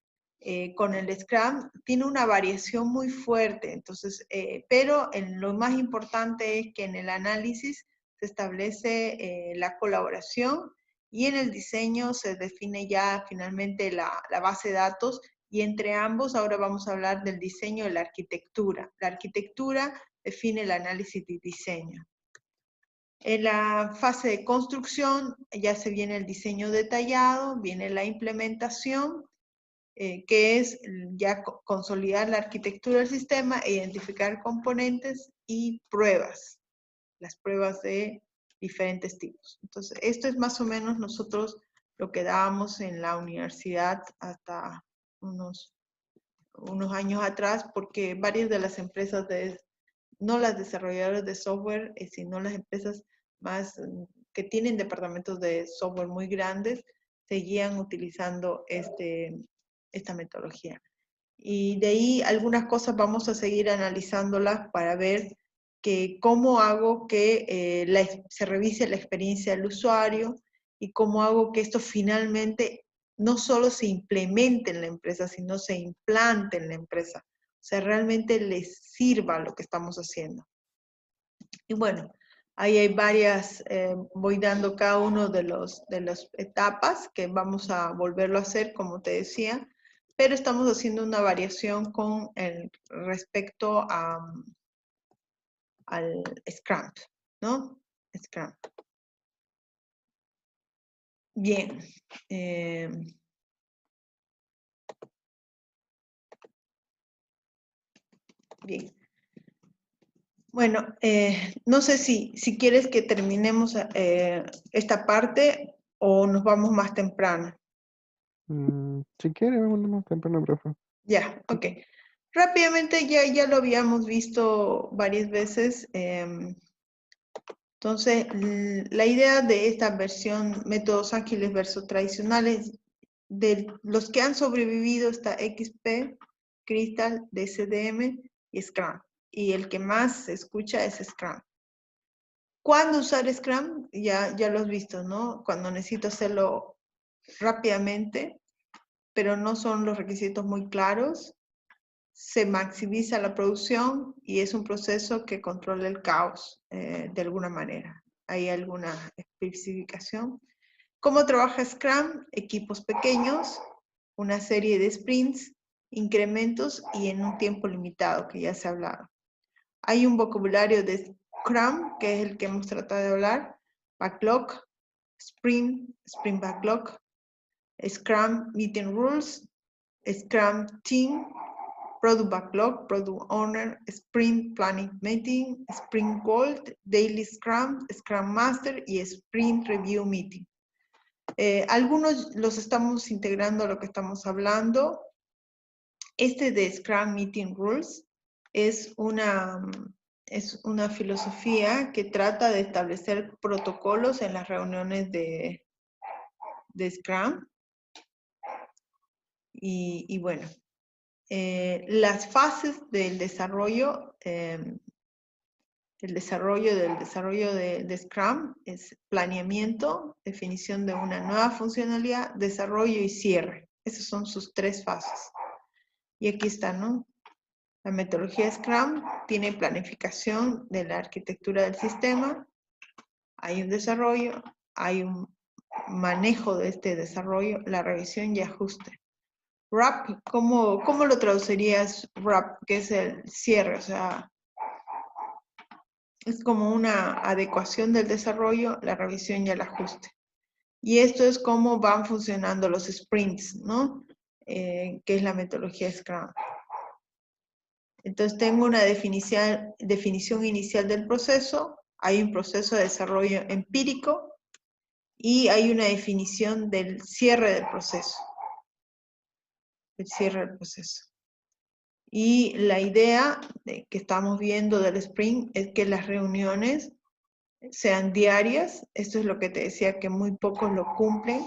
[SPEAKER 1] con el Scrum, tiene una variación muy fuerte, entonces, pero lo más importante es que en el análisis se establece la colaboración Y en el diseño se define ya finalmente la base de datos, y entre ambos ahora vamos a hablar del diseño y la arquitectura. La arquitectura define el análisis y diseño. En la fase de construcción ya se viene el diseño detallado, viene la implementación, que es ya consolidar la arquitectura del sistema e identificar componentes y pruebas, las pruebas de diferentes tipos. Entonces, esto es más o menos nosotros lo que dábamos en la universidad hasta unos años atrás, porque varias de las empresas, no las desarrolladoras de software, sino las empresas más que tienen departamentos de software muy grandes, seguían utilizando esta metodología. Y de ahí algunas cosas vamos a seguir analizándolas para ver cómo hago que se revise la experiencia del usuario y cómo hago que esto finalmente no solo se implemente en la empresa, sino se implante en la empresa. O sea, realmente les sirva lo que estamos haciendo. Y bueno, ahí hay varias, voy dando cada uno de las etapas que vamos a volverlo a hacer, como te decía, pero estamos haciendo una variación con respecto al Scrum, ¿no? Scrum. Bien. Bien. Bueno, no sé si quieres que terminemos esta parte o nos vamos más temprano.
[SPEAKER 2] Si quiere, vamos más temprano, profe.
[SPEAKER 1] Ya, ok. Rápidamente ya lo habíamos visto varias veces. Entonces, la idea de esta versión, métodos ágiles versus tradicionales, de los que han sobrevivido está XP, Crystal, DCDM y Scrum. Y el que más se escucha es Scrum. ¿Cuándo usar Scrum? Ya lo has visto, ¿no? Cuando necesito hacerlo rápidamente, pero no son los requisitos muy claros. Se maximiza la producción y es un proceso que controla el caos de alguna manera. ¿Hay alguna especificación? ¿Cómo trabaja Scrum? Equipos pequeños, una serie de sprints, incrementos y en un tiempo limitado, que ya se ha hablado. Hay un vocabulario de Scrum, que es el que hemos tratado de hablar, backlog, sprint backlog, Scrum meeting rules, Scrum team, product backlog, product owner, sprint planning meeting, sprint gold, daily scrum, scrum master y sprint review meeting. Algunos los estamos integrando a lo que estamos hablando. Este de Scrum Meeting Rules es una filosofía que trata de establecer protocolos en las reuniones de Scrum. Y bueno, las fases del desarrollo, del desarrollo de Scrum es planeamiento, definición de una nueva funcionalidad, desarrollo y cierre. Esas son sus tres fases. Y aquí está, ¿no? La metodología Scrum tiene planificación de la arquitectura del sistema, hay un desarrollo, hay un manejo de este desarrollo, la revisión y ajuste. Wrap, ¿cómo lo traducirías wrap? Que es el cierre, o sea, es como una adecuación del desarrollo, la revisión y el ajuste. Y esto es cómo van funcionando los sprints, ¿no? Que es la metodología Scrum. Entonces tengo una definición inicial del proceso, hay un proceso de desarrollo empírico y hay una definición del cierre del proceso. El cierre del proceso. Y la idea que estamos viendo del sprint es que las reuniones sean diarias. Esto es lo que te decía, que muy pocos lo cumplen.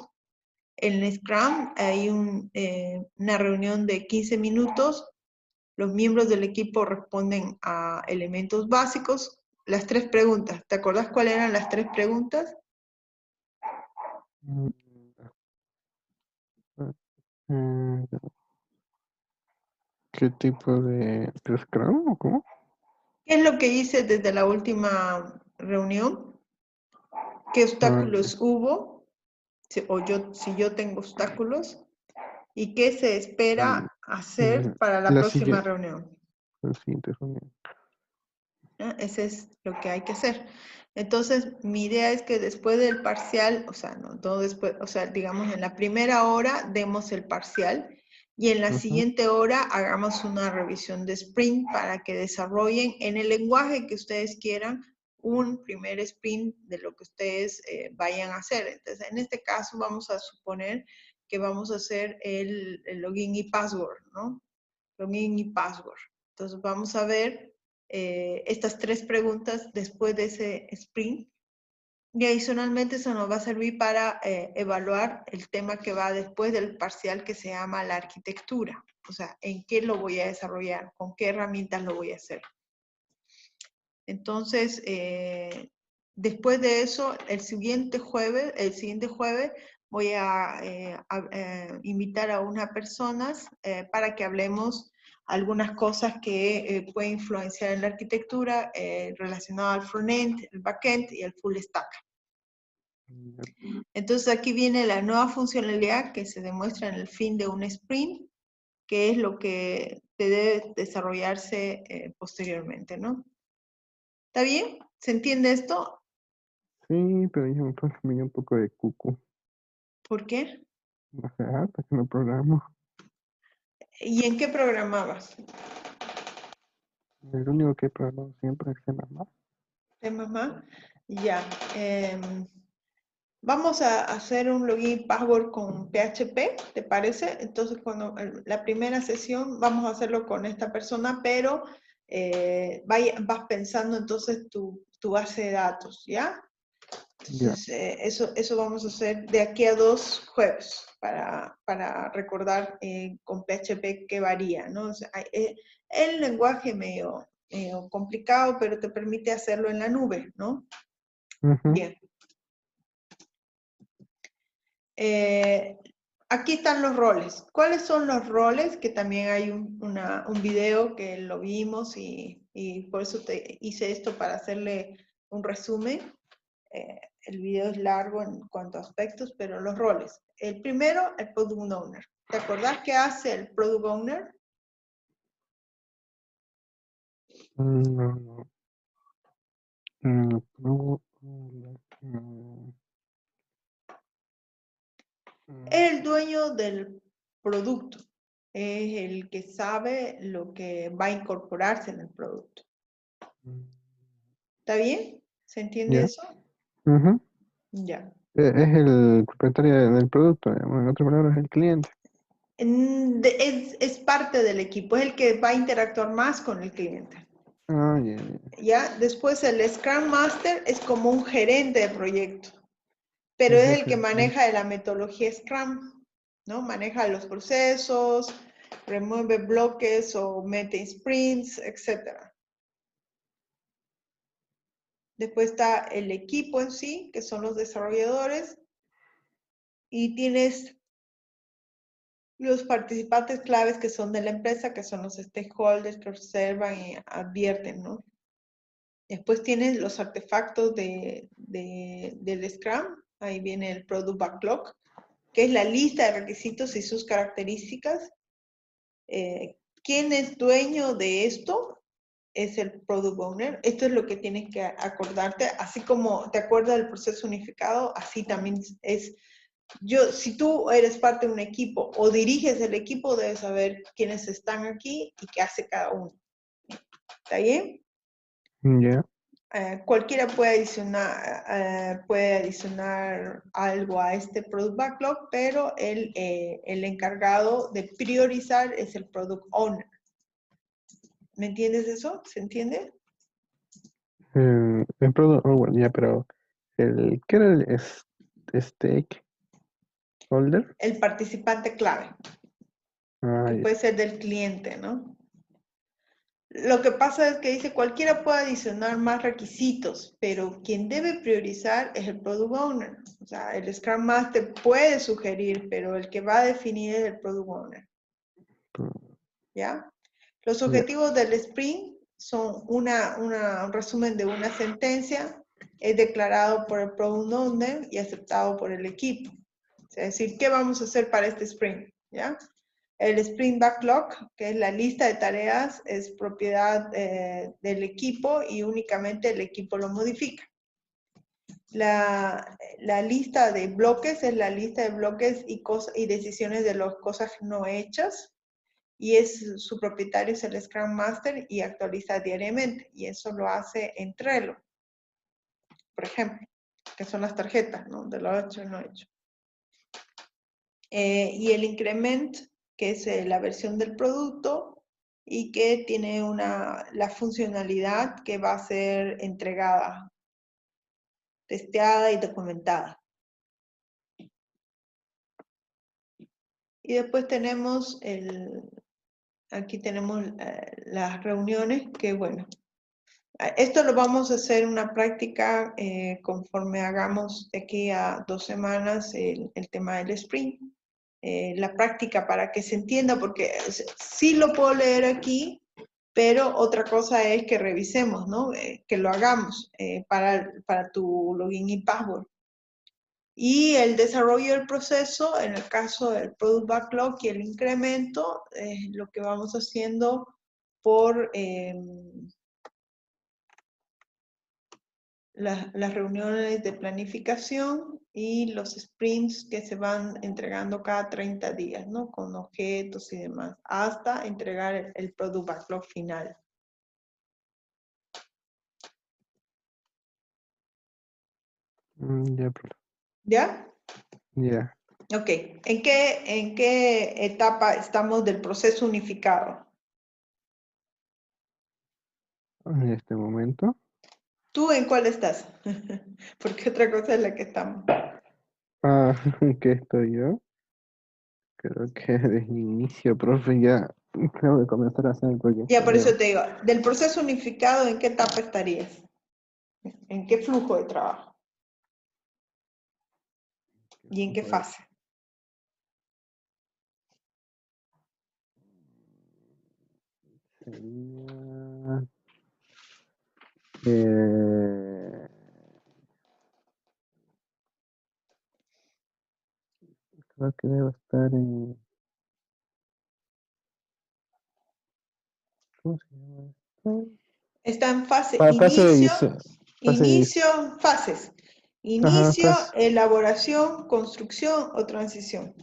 [SPEAKER 1] En Scrum hay una reunión de 15 minutos. Los miembros del equipo responden a elementos básicos. Las 3 preguntas. ¿Te acordás cuáles eran las 3 preguntas?
[SPEAKER 2] ¿Qué tipo de Scrum o cómo?
[SPEAKER 1] ¿Qué es lo que hice desde la última reunión? ¿Qué obstáculos hubo? si yo tengo obstáculos, y qué se espera hacer para la
[SPEAKER 2] La
[SPEAKER 1] próxima
[SPEAKER 2] siguiente,
[SPEAKER 1] reunión.
[SPEAKER 2] la siguiente reunión.
[SPEAKER 1] Ese es lo que hay que hacer. Entonces, mi idea es que después del parcial, o sea, no después, o sea, digamos en la primera hora demos el parcial y en la siguiente hora hagamos una revisión de sprint para que desarrollen en el lenguaje que ustedes quieran un primer sprint de lo que ustedes vayan a hacer. Entonces, en este caso vamos a suponer que vamos a hacer el login y password, ¿no? Login y password. Entonces, vamos a ver estas 3 preguntas después de ese sprint. Y adicionalmente eso nos va a servir para evaluar el tema que va después del parcial que se llama la arquitectura. O sea, en qué lo voy a desarrollar, con qué herramientas lo voy a hacer. Entonces, después de eso, el siguiente jueves voy a invitar a unas personas para que hablemos algunas cosas que pueden influenciar en la arquitectura relacionada al frontend, el backend y el full stack. Entonces aquí viene la nueva funcionalidad que se demuestra en el fin de un sprint, que es lo que debe desarrollarse posteriormente, ¿no? ¿Está bien? ¿Se entiende esto?
[SPEAKER 2] Sí, pero yo me dio un poco de cucu.
[SPEAKER 1] ¿Por qué?
[SPEAKER 2] O sea, hasta que me programo.
[SPEAKER 1] ¿Y en qué programabas?
[SPEAKER 2] El único que he programado siempre es C++.
[SPEAKER 1] ¿De mamá? Ya. Vamos a hacer un login password con PHP, ¿te parece? Entonces, cuando la primera sesión vamos a hacerlo con esta persona, pero vas pensando entonces tu base de datos, ¿ya?
[SPEAKER 2] Ya.
[SPEAKER 1] Entonces, eso vamos a hacer de aquí a 2 jueves para recordar con PHP qué varía, ¿no? O sea, el lenguaje medio complicado, pero te permite hacerlo en la nube, ¿no? Bien. Aquí están los roles. ¿Cuáles son los roles? Que también hay un video que lo vimos y por eso te hice esto para hacerle un resumen. El video es largo en cuanto a aspectos, pero los roles. El primero, el Product Owner. ¿Te acordás qué hace el Product Owner?
[SPEAKER 2] No, no.
[SPEAKER 1] Es el dueño del producto. Es el que sabe lo que va a incorporarse en el producto. ¿Está bien? ¿Se entiende
[SPEAKER 2] Ya.
[SPEAKER 1] eso? Ya.
[SPEAKER 2] Es el propietario del producto, digamos, en otras palabras, el cliente.
[SPEAKER 1] Es parte del equipo, es el que va a interactuar más con el cliente.
[SPEAKER 2] Ah, ya, ya.
[SPEAKER 1] ¿Ya? Después el Scrum Master es como un gerente de proyecto, pero
[SPEAKER 2] El
[SPEAKER 1] es el
[SPEAKER 2] jefe
[SPEAKER 1] que
[SPEAKER 2] del cliente.
[SPEAKER 1] maneja la metodología Scrum, ¿no? Maneja los procesos, remueve bloques o mete sprints, etc. Después está el equipo en sí, que son los desarrolladores, y tienes los participantes claves que son de la empresa, que son los stakeholders que observan y advierten, ¿no? Después tienes los artefactos del Scrum, ahí viene el Product Backlog, que es la lista de requisitos y sus características. ¿Quién es dueño de esto? Es el Product Owner. Esto es lo que tienes que acordarte, así como te acuerdas del proceso unificado, así también es. Si tú eres parte de un equipo o diriges el equipo, debes saber quiénes están aquí y qué hace cada uno. ¿Está bien?
[SPEAKER 2] Ya.
[SPEAKER 1] Cualquiera puede adicionar algo a este Product Backlog, pero el encargado de priorizar es el Product Owner. ¿Me entiendes eso? ¿Se entiende?
[SPEAKER 2] El product, bueno, ya, pero ¿qué era el stakeholder?
[SPEAKER 1] El participante clave,
[SPEAKER 2] Ah,
[SPEAKER 1] que
[SPEAKER 2] ya.
[SPEAKER 1] puede ser del cliente, ¿no? Lo que pasa es que dice cualquiera puede adicionar más requisitos, pero quien debe priorizar es el Product Owner. O sea, el Scrum Master puede sugerir, pero el que va a definir es el Product Owner. ¿Ya? Los
[SPEAKER 2] Ya.
[SPEAKER 1] objetivos del sprint son un resumen de una sentencia, es declarado por el Product Owner y aceptado por el equipo. Es decir, ¿qué vamos a hacer para este sprint? ¿Ya? El sprint backlog, que es la lista de tareas, es propiedad del equipo y únicamente el equipo lo modifica. La lista de bloques es la lista de bloques y decisiones de las cosas no hechas. Y su propietario es el Scrum Master y actualiza diariamente. Y eso lo hace en Trello, por ejemplo, que son las tarjetas, ¿no? De lo hecho y no hecho. Y el increment, que es la versión del producto y que tiene la funcionalidad que va a ser entregada, testeada y documentada. Y después tenemos aquí tenemos las reuniones, que bueno, esto lo vamos a hacer una práctica conforme hagamos de aquí a 2 semanas el tema del sprint. La práctica para que se entienda, porque sí lo puedo leer aquí, pero otra cosa es que revisemos, ¿no? Que lo hagamos para tu login y password. Y el desarrollo del proceso, en el caso del Product Backlog y el incremento, es lo que vamos haciendo por las reuniones de planificación y los sprints que se van entregando cada 30 días, ¿no? Con objetos y demás, hasta entregar el Product Backlog final.
[SPEAKER 2] Ya, profe.
[SPEAKER 1] ¿Ya?
[SPEAKER 2] Ya.
[SPEAKER 1] Ok. ¿En qué etapa estamos del proceso unificado?
[SPEAKER 2] En este momento.
[SPEAKER 1] ¿Tú en cuál estás? Porque otra cosa es la que estamos.
[SPEAKER 2] Ah, ¿qué estoy yo? Creo que desde el inicio, profe, ya tengo que comenzar a hacer el
[SPEAKER 1] Ya,
[SPEAKER 2] proyecto.
[SPEAKER 1] por eso te digo, del proceso unificado, ¿en qué etapa estarías? ¿En qué flujo de trabajo? ¿Y en qué fase?
[SPEAKER 2] Sería... creo que debo estar en... ¿Cómo se llama esto?
[SPEAKER 1] Está en fase
[SPEAKER 2] Fase de
[SPEAKER 1] inicio,
[SPEAKER 2] diseño. Fase de diseño.
[SPEAKER 1] fases.
[SPEAKER 2] Ajá,
[SPEAKER 1] Inicio,
[SPEAKER 2] fase
[SPEAKER 1] elaboración, construcción o transición.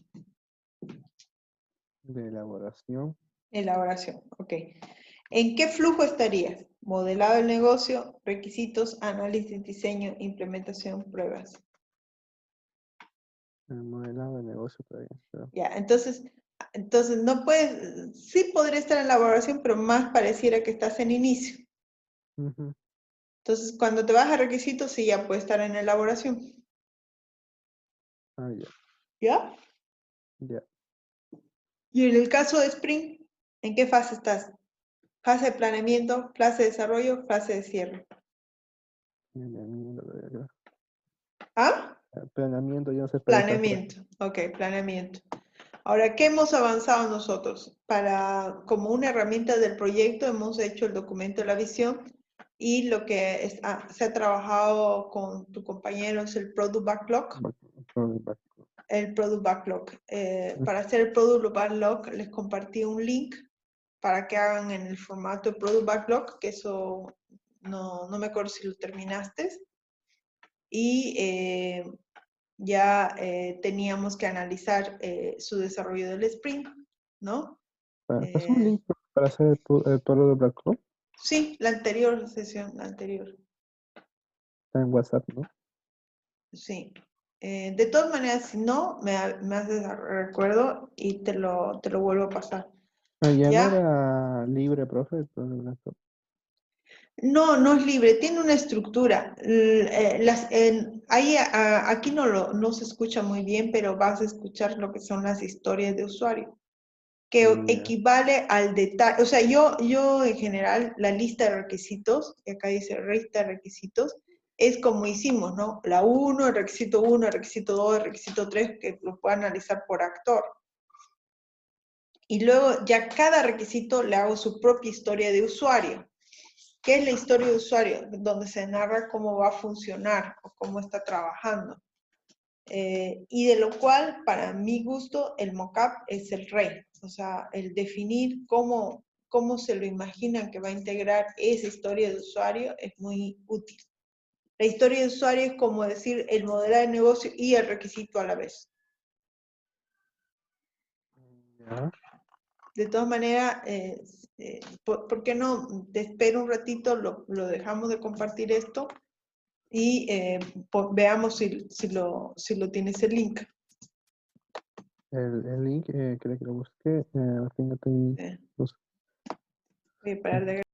[SPEAKER 2] de elaboración.
[SPEAKER 1] Elaboración, ok. ¿En qué flujo estarías? Modelado del negocio, requisitos, análisis, diseño, implementación, pruebas.
[SPEAKER 2] El modelado de negocio todavía. Pero...
[SPEAKER 1] Ya, entonces no puedes, sí podría estar en elaboración, pero más pareciera que estás en inicio.
[SPEAKER 2] Ujú.
[SPEAKER 1] Entonces, cuando te vas a requisitos, sí ya puede estar en elaboración.
[SPEAKER 2] Ah, ya.
[SPEAKER 1] ¿Ya?
[SPEAKER 2] Ya.
[SPEAKER 1] Y en el caso de Spring, ¿en qué fase estás? Fase de planeamiento, fase de desarrollo, fase de cierre.
[SPEAKER 2] Planeamiento, todavía creo.
[SPEAKER 1] ¿Ah?
[SPEAKER 2] Planeamiento, yo no sé para esta frase.
[SPEAKER 1] Planeamiento. Ok, planeamiento. Ahora, ¿qué hemos avanzado nosotros? Como una herramienta del proyecto, hemos hecho el documento de la visión y lo que se ha trabajado con tu compañero es el Product Backlog. El Product Backlog. Para hacer el Product Backlog les compartí un link para que hagan en el formato de Product Backlog, que eso no me acuerdo si lo terminaste. Y ya teníamos que analizar su desarrollo del sprint, ¿no?
[SPEAKER 2] ¿Es un link para hacer el toro de Black Hole?
[SPEAKER 1] Sí, la anterior sesión, la anterior.
[SPEAKER 2] Está en WhatsApp, ¿no?
[SPEAKER 1] Sí. De todas maneras, si no, me haces recuerdo y te lo vuelvo a pasar.
[SPEAKER 2] Ah, ya no
[SPEAKER 1] ¿Ya?
[SPEAKER 2] era libre, profe, el toro de Black Hole.
[SPEAKER 1] No, no es libre, tiene una estructura. Aquí no se escucha muy bien, pero vas a escuchar lo que son las historias de usuario, que equivale al detalle. O sea, yo en general, la lista de requisitos, y acá dice lista de requisitos, es como hicimos, ¿no? La 1, el requisito 1, el requisito 2, el requisito 3, que lo puedo analizar por actor. Y luego ya cada requisito le hago su propia historia de usuario. ¿Qué es la historia de usuario? Donde se narra cómo va a funcionar o cómo está trabajando. Y de lo cual, para mi gusto, el mockup es el rey. O sea, el definir cómo se lo imaginan que va a integrar esa historia de usuario es muy útil. La historia de usuario es como decir el modelo de negocio y el requisito a la vez.
[SPEAKER 2] Ya.
[SPEAKER 1] De todas maneras, ¿por qué no? Te espero un ratito, lo dejamos de compartir esto y veamos si lo tienes el link.
[SPEAKER 2] El link, creo que lo busqué. Tengo ahí.
[SPEAKER 1] Voy a parar de